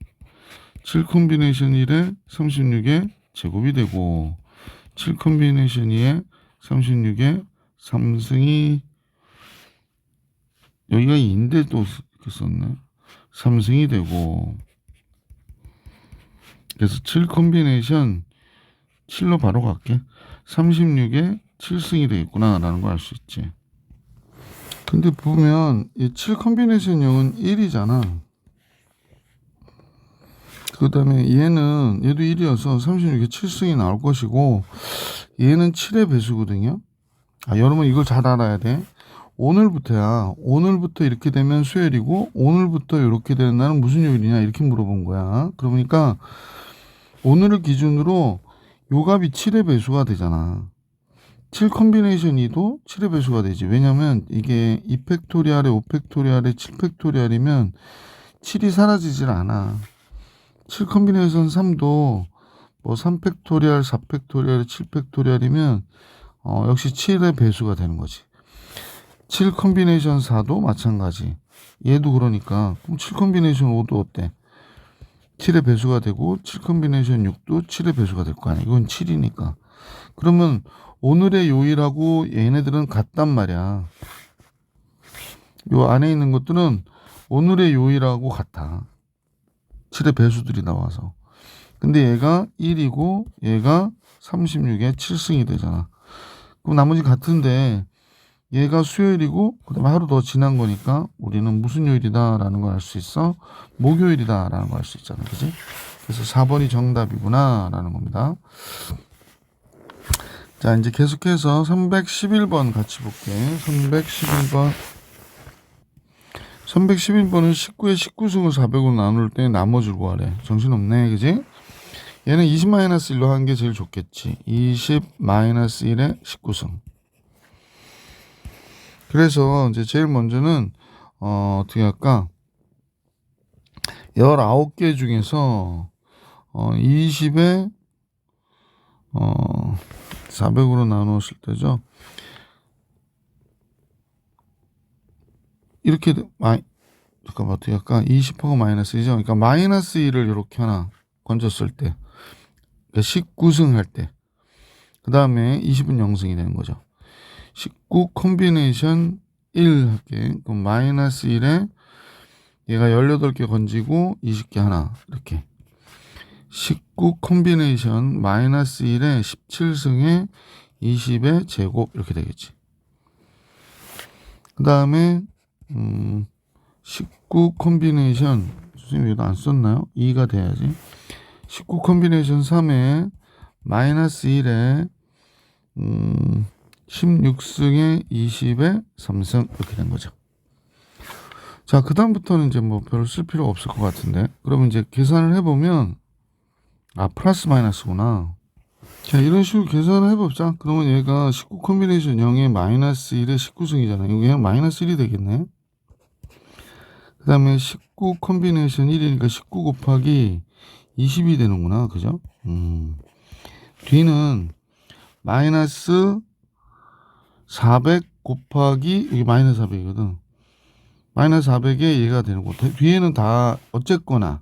7 콤비네이션 1에 36의 제곱이 되고 7 콤비네이션 2에 36의 3승이 여기가 2인데 또 이렇게 썼네. 3승이 되고 그래서 7 콤비네이션 7로 바로 갈게. 36에 7승이 되겠구나 라는 걸 알 수 있지. 근데 보면 이 7 콤비네이션 0은 1이잖아. 그 다음에 얘도 1이어서 36에 7승이 나올 것이고 얘는 7의 배수거든요. 여러분 이걸 잘 알아야 돼. 오늘부터야. 오늘부터 이렇게 되면 수요일이고 오늘부터 이렇게 되는 날은 무슨 요일이냐 이렇게 물어본 거야. 그러니까 오늘을 기준으로 요 값이 7의 배수가 되잖아. 7 콤비네이션 2도 7의 배수가 되지. 왜냐면 이게 2팩토리알에 5팩토리알에 7팩토리알이면 7이 사라지질 않아. 7 콤비네이션 3도 뭐 3팩토리알, 4팩토리알, 7팩토리알이면 역시 7의 배수가 되는 거지. 7 콤비네이션 4도 마찬가지. 얘도 그러니까 그럼 7 콤비네이션 5도 어때? 7의 배수가 되고 7 콤비네이션 6도 7의 배수가 될 거 아니야. 이건 7이니까. 그러면 오늘의 요일하고 얘네들은 같단 말이야. 요 안에 있는 것들은 오늘의 요일하고 같아. 7의 배수들이 나와서. 근데 얘가 1이고 얘가 36에 7승이 되잖아. 그럼 나머지 같은데 얘가 수요일이고 그다음에 하루 더 지난 거니까 우리는 무슨 요일이다라는 걸 알 수 있어. 목요일이다라는 걸 알 수 있잖아. 그지? 그래서 4번이 정답이구나라는 겁니다. 자, 이제 계속해서 311번 같이 볼게. 311번. 311번은 19의 19승을 400으로 나눌 때 나머지를 구하래. 정신없네. 그지? 얘는 20-1로 하는 게 제일 좋겠지. 20-1의 19승. 그래서 이제 제일 먼저는 어떻게 할까? 19개 중에서 20에 400으로 나누었을 때죠. 이렇게 잠깐만 어떻게 할까? 20하고 마이너스 2죠. 그러니까 마이너스 1을 이렇게 하나 건졌을 때 그러니까 19승 할 때 그 다음에 20은 0승이 되는 거죠. 19 콤비네이션 1 할게. 그럼 마이너스 1에 얘가 18개 건지고 20개 하나 이렇게 19 콤비네이션 마이너스 1에 17승에 20의 제곱 이렇게 되겠지. 그 다음에 19 콤비네이션 선생님 이거 안 썼나요? 2가 돼야지. 19 콤비네이션 3에 마이너스 1에 16승에 20에 3승 이렇게 된 거죠. 자, 그 다음부터는 이제 뭐 별로 쓸 필요가 없을 것 같은데, 그러면 이제 계산을 해보면 플러스 마이너스구나. 자, 이런 식으로 계산을 해봅자. 그러면 얘가 19 콤비네이션 0에 마이너스 1에 19승이잖아요. 이거 그냥 마이너스 1이 되겠네. 그 다음에 19 콤비네이션 1이니까 19 곱하기 20이 되는구나. 그죠? 뒤는 마이너스 400 곱하기, 이게 마이너스 400이거든. 마이너스 400에 얘가 되는 거. 뒤에는 다 어쨌거나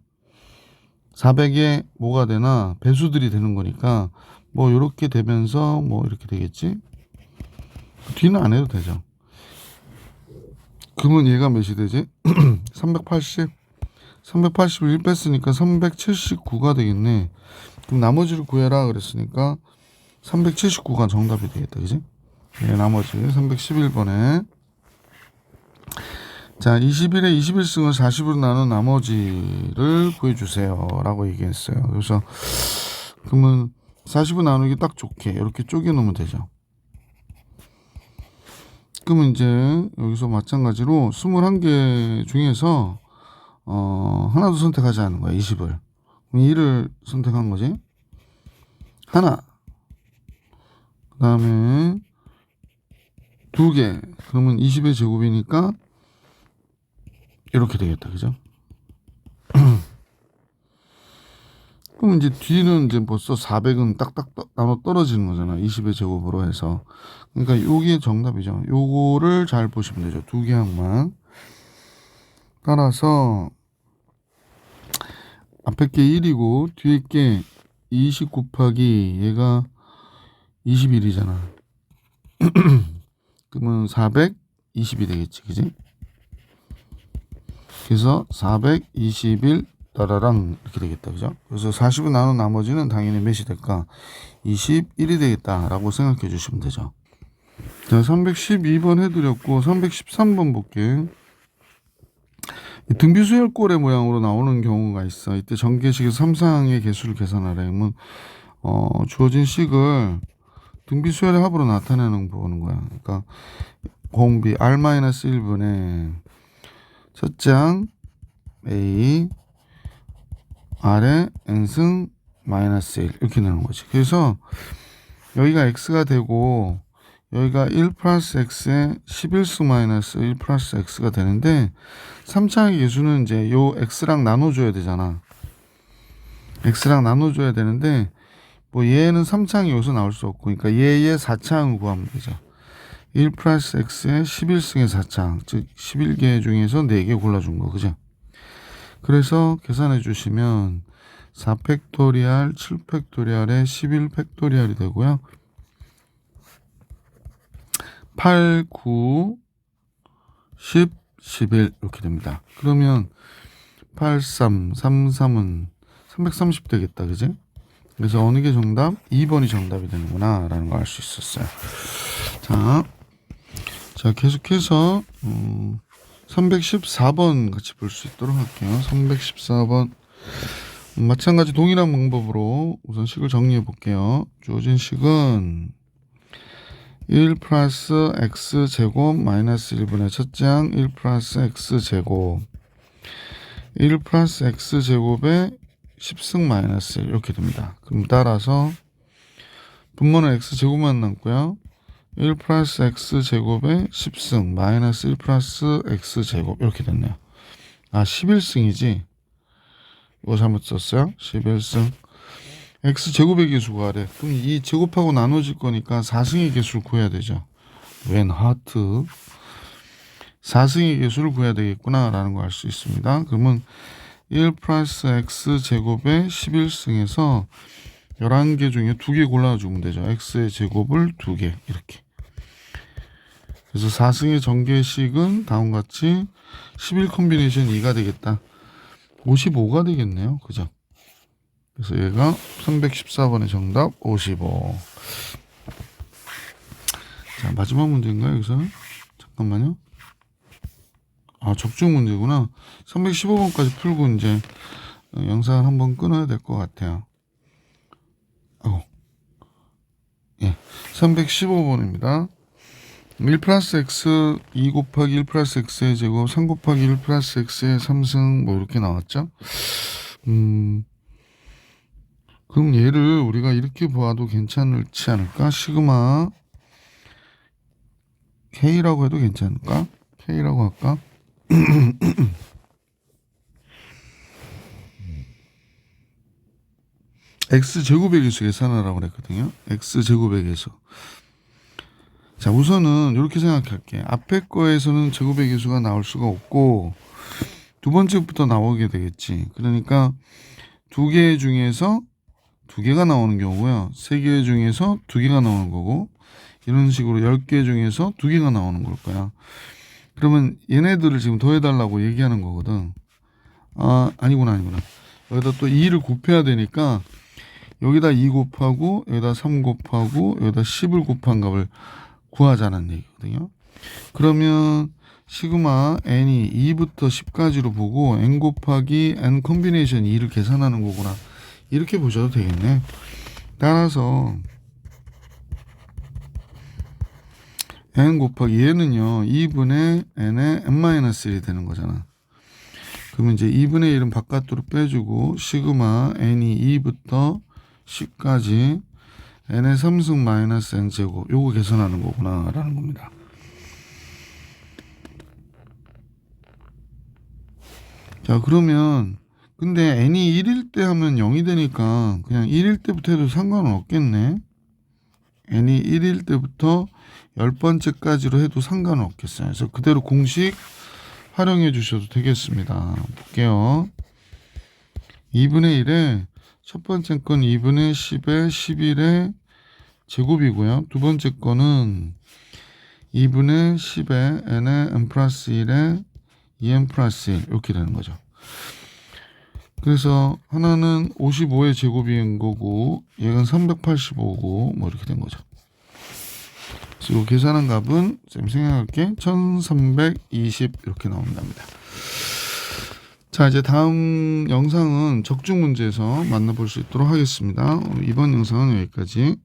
400에 뭐가 되나 배수들이 되는 거니까 뭐 이렇게 되면서 뭐 이렇게 되겠지. 뒤는 안 해도 되죠. 그러면 얘가 몇이 되지? 380 380을 1 뺐으니까 379가 되겠네. 그럼 나머지를 구해라 그랬으니까 379가 정답이 되겠다. 그지? 네, 나머지 311번에 자, 21에 21승을 40으로 나눈 나머지를 구해주세요 라고 얘기했어요. 그래서 그러면 40으로 나누기 딱 좋게 이렇게 쪼개 놓으면 되죠. 그러면 이제 여기서 마찬가지로 21개 중에서 하나도 선택하지 않는 거야. 20을 1을 선택한 거지. 하나, 그 다음에 2개, 그러면 20의 제곱이니까 이렇게 되겠다. 그죠? 그럼 이제 뒤는 이제 벌써 400은 딱딱 나눠 떨어지는 거잖아. 20의 제곱으로 해서. 그러니까 요게 정답이죠. 요거를 잘 보시면 되죠. 두 개 항만. 따라서 앞에 게 1이고 뒤에 게 20 곱하기 얘가 21이잖아. 그러면 420이 되겠지. 그지? 그래서 421 따라랑 이렇게 되겠다. 그죠? 그래서 40을 나눈 나머지는 당연히 몇이 될까? 21이 되겠다라고 생각해 주시면 되죠. 자, 312번 해드렸고 313번 볼게. 등비수열꼴의 모양으로 나오는 경우가 있어. 이때 전개식에서 3상의 개수를 계산하라. 그러면 주어진 식을 등비수열의 합으로 나타내는 보는 거야. 그러니까 공비 R-1분의 첫째 항 A R에 N승 마이너스 1 이렇게 되는 거지. 그래서 여기가 X가 되고 여기가 1 플러스 X에 11승 마이너스 1 플러스 X가 되는데 3차항의 개수는 이제 요 X랑 나눠줘야 되잖아. X랑 나눠줘야 되는데 뭐 얘는 3차항이 여기서 나올 수 없고 그러니까 얘의 4차항을 구하면 되죠. 1 플러스 X에 11승의 4차항 즉 11개 중에서 4개 골라준 거. 그죠? 그래서 계산해 주시면 4팩토리알 7팩토리알에 11팩토리알이 되고요. 8, 9, 10, 11 이렇게 됩니다. 그러면 8, 3, 3, 3은 330 되겠다. 그지? 그래서 어느 게 정답? 2번이 정답이 되는구나 라는 걸 알 수 있었어요. 자 계속해서 314번 같이 볼 수 있도록 할게요. 314번 마찬가지 동일한 방법으로 우선 식을 정리해 볼게요. 주어진 식은 1 플러스 x제곱 마이너스 1분의 첫째 항 1 플러스 x제곱 1 플러스 x제곱에 10승 마이너스 1 이렇게 됩니다. 그럼 따라서 분모는 x제곱만 남고요. 1 플러스 x제곱에 10승 마이너스 1 플러스 x제곱 이렇게 됐네요. 11승이지. 이거 잘못 썼어요. 11승. x제곱의 개수 구하래. 그럼 이 제곱하고 나눠질 거니까 4승의 개수를 구해야 되죠. 웬 하트. 4승의 개수를 구해야 되겠구나 라는 걸 알 수 있습니다. 그러면 1 플러스 x제곱에 11승에서 11개 중에 2개 골라주면 되죠. x의 제곱을 2개 이렇게. 그래서 4승의 전개식은 다음과 같이 11 콤비네이션 2가 되겠다. 55가 되겠네요. 그죠? 그래서 얘가 314번의 정답 55. 자, 마지막 문제인가요, 여기서? 잠깐만요. 적중 문제구나. 315번까지 풀고 이제 영상을 한번 끊어야 될 것 같아요. 예, 315번입니다. 1 플러스 x 2 곱하기 1 플러스 x의 제곱 3 곱하기 1 플러스 x의 3승 뭐 이렇게 나왔죠. 그럼 얘를 우리가 이렇게 보아도 괜찮지 않을까? 시그마 K라고 해도 괜찮을까? K라고 할까? X제곱의 개수 계산하라고 그랬거든요. X제곱의 개수. 자, 우선은 이렇게 생각할게. 앞에 거에서는 제곱의 개수가 나올 수가 없고 두 번째부터 나오게 되겠지. 그러니까 두 개 중에서 두 개가 나오는 경우고요. 세 개 중에서 두 개가 나오는 거고 이런 식으로 10개 중에서 두 개가 나오는 걸 거야. 그러면 얘네들을 지금 더해달라고 얘기하는 거거든. 아니구나. 여기다 또 2를 곱해야 되니까 여기다 2 곱하고 여기다 3 곱하고 여기다 10을 곱한 값을 구하자는 얘기거든요. 그러면 시그마 n이 2부터 10까지로 보고 n 곱하기 n 콤비네이션 2를 계산하는 거구나. 이렇게 보셔도 되겠네. 따라서 n 곱하기 얘는요 2분의 n의 n-1이 되는 거잖아. 그러면 이제 2분의 1은 바깥으로 빼주고 시그마 n이 2부터 10까지 n의 3승 마이너스 n제곱 요거 계산하는 거구나 라는 겁니다. 자, 그러면 근데 n이 1일 때 하면 0이 되니까 그냥 1일 때부터 해도 상관은 없겠네. n이 1일 때부터 10번째까지로 해도 상관은 없겠어요. 그래서 그대로 공식 활용해 주셔도 되겠습니다. 볼게요. 2분의 1에 첫 번째 건 2분의 10에 11의 제곱이고요. 두 번째 거는 2분의 10에 n의 n 플러스 1에 2n 플러스 1 이렇게 되는 거죠. 그래서 하나는 55의 제곱인 거고 얘는 385고 뭐 이렇게 된 거죠. 그래서 계산한 값은 쌤 생각할게 1320 이렇게 나온답니다. 자, 이제 다음 영상은 적중 문제에서 만나볼 수 있도록 하겠습니다. 이번 영상은 여기까지.